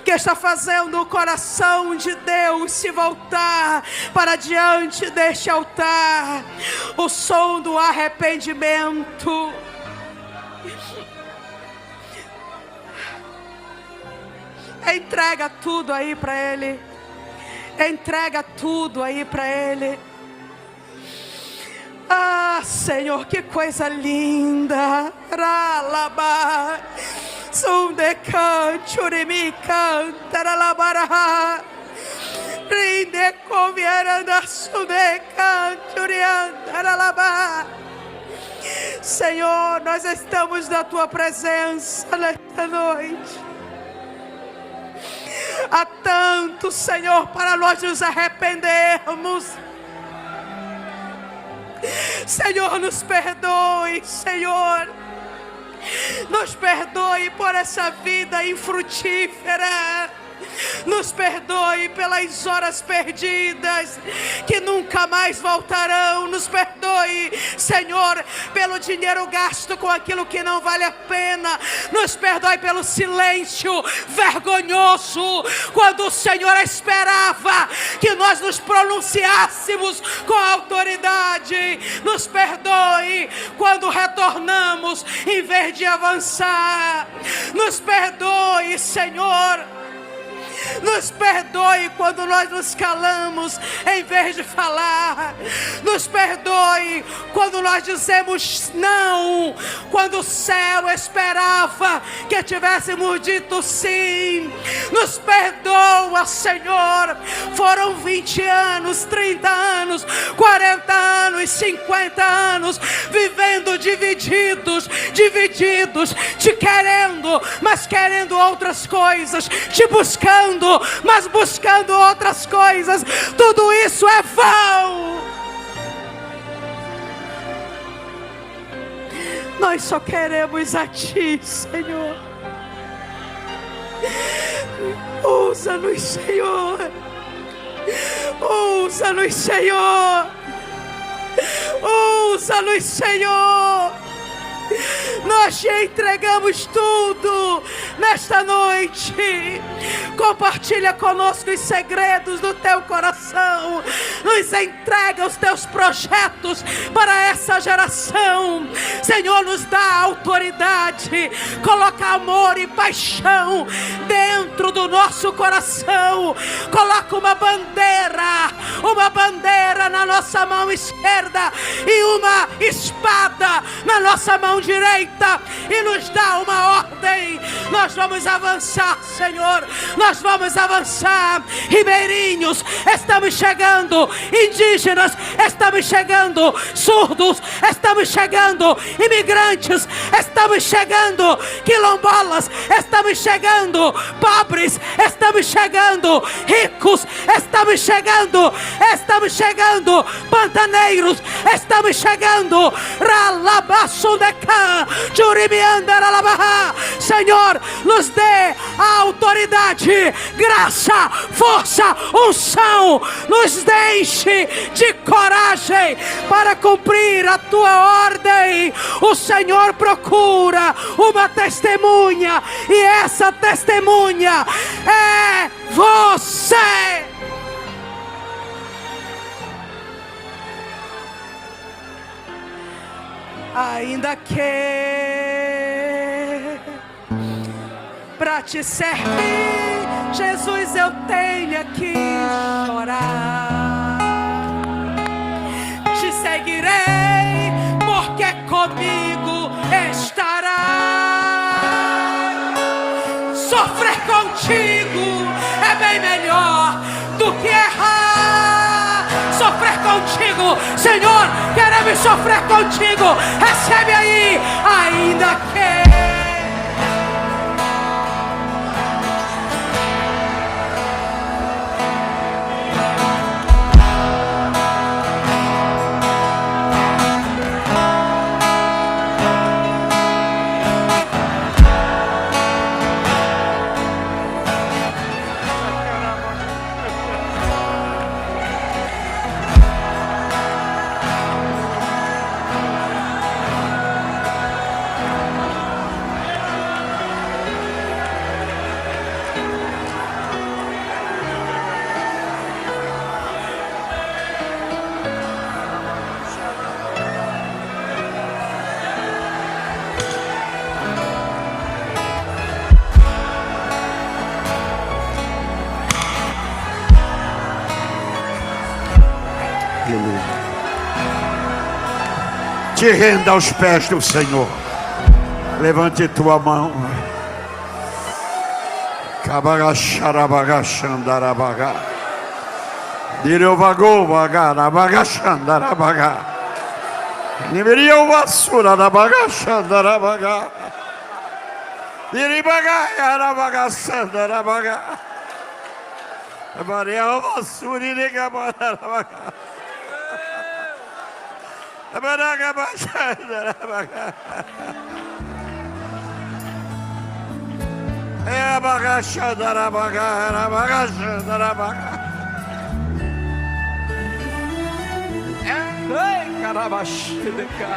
que está fazendo o coração de Deus se voltar para diante deste altar. O som do arrependimento. Entrega tudo aí para Ele. Entrega tudo aí para Ele. Ah, Senhor, que coisa linda. Ralaba. Sundecan, churimican, taralabara. Rinde convieranda, sundecan, churian, taralaba. Senhor, nós estamos na Tua presença nesta noite. Há tanto, Senhor, para nós nos arrependermos. Senhor, nos perdoe, Senhor. Nos perdoe por essa vida infrutífera. Nos perdoe pelas horas perdidas que nunca mais voltarão. Nos perdoe, Senhor, pelo dinheiro gasto com aquilo que não vale a pena. Nos perdoe pelo silêncio vergonhoso, quando o Senhor esperava que nós nos pronunciássemos com autoridade. Nos perdoe quando retornamos em vez de avançar. Nos perdoe, Senhor, Nos perdoe quando nós nos calamos em vez de falar. Nos perdoe quando nós dizemos não, quando o céu esperava que tivéssemos dito sim. Nos perdoa, Senhor. Foram 20 anos, 30 anos, 40 anos, 50 anos vivendo divididos, te querendo, mas querendo outras coisas, te buscando, mas buscando outras coisas. Tudo isso é vão. Nós só queremos a Ti, Senhor. Usa-nos, Senhor. Usa-nos, Senhor. Usa-nos, Senhor. Nós te entregamos tudo nesta noite. Compartilha conosco os segredos do teu coração. Nos entrega os teus projetos para essa geração. Senhor, nos dá autoridade. Coloca amor e paixão dentro do nosso coração. Coloca uma bandeira na nossa mão esquerda e uma espada na nossa mão direita, e nos dá uma ordem. Nós vamos avançar, Senhor. Nós vamos avançar. Ribeirinhos, estamos chegando. Indígenas, estamos chegando. Surdos, estamos chegando. Imigrantes, estamos chegando. Quilombolas, estamos chegando. Pobres, estamos chegando. Ricos, estamos chegando. Estamos chegando. Pantaneiros, estamos chegando. Ralabassundecá, Churimiandaralabaha. Senhor, nos dê a autoridade, graça, força, unção. Nos deixe de coragem para cumprir a tua ordem. O Senhor procura uma testemunha, e essa testemunha é você. Ainda que para te servir, Jesus, eu tenha que chorar. Te seguirei, porque comigo estará. Sofrer contigo é bem melhor do que errar. Sofrer contigo, Senhor, queremos sofrer contigo. Recebe aí, ainda que. Te renda aos pés do Senhor. Levante tua mão. Kabagacharabagachandarabaga. Direuvagovagarabagashandarabaga. Nimeriovassurarabagachandarabaga. Diribagayarabagassandarabaga. Mariavassuriregabarabaga. Abaragabashandarabaga. Abagachandarabaga. Abagachandarabaga. Ei, carabachideka.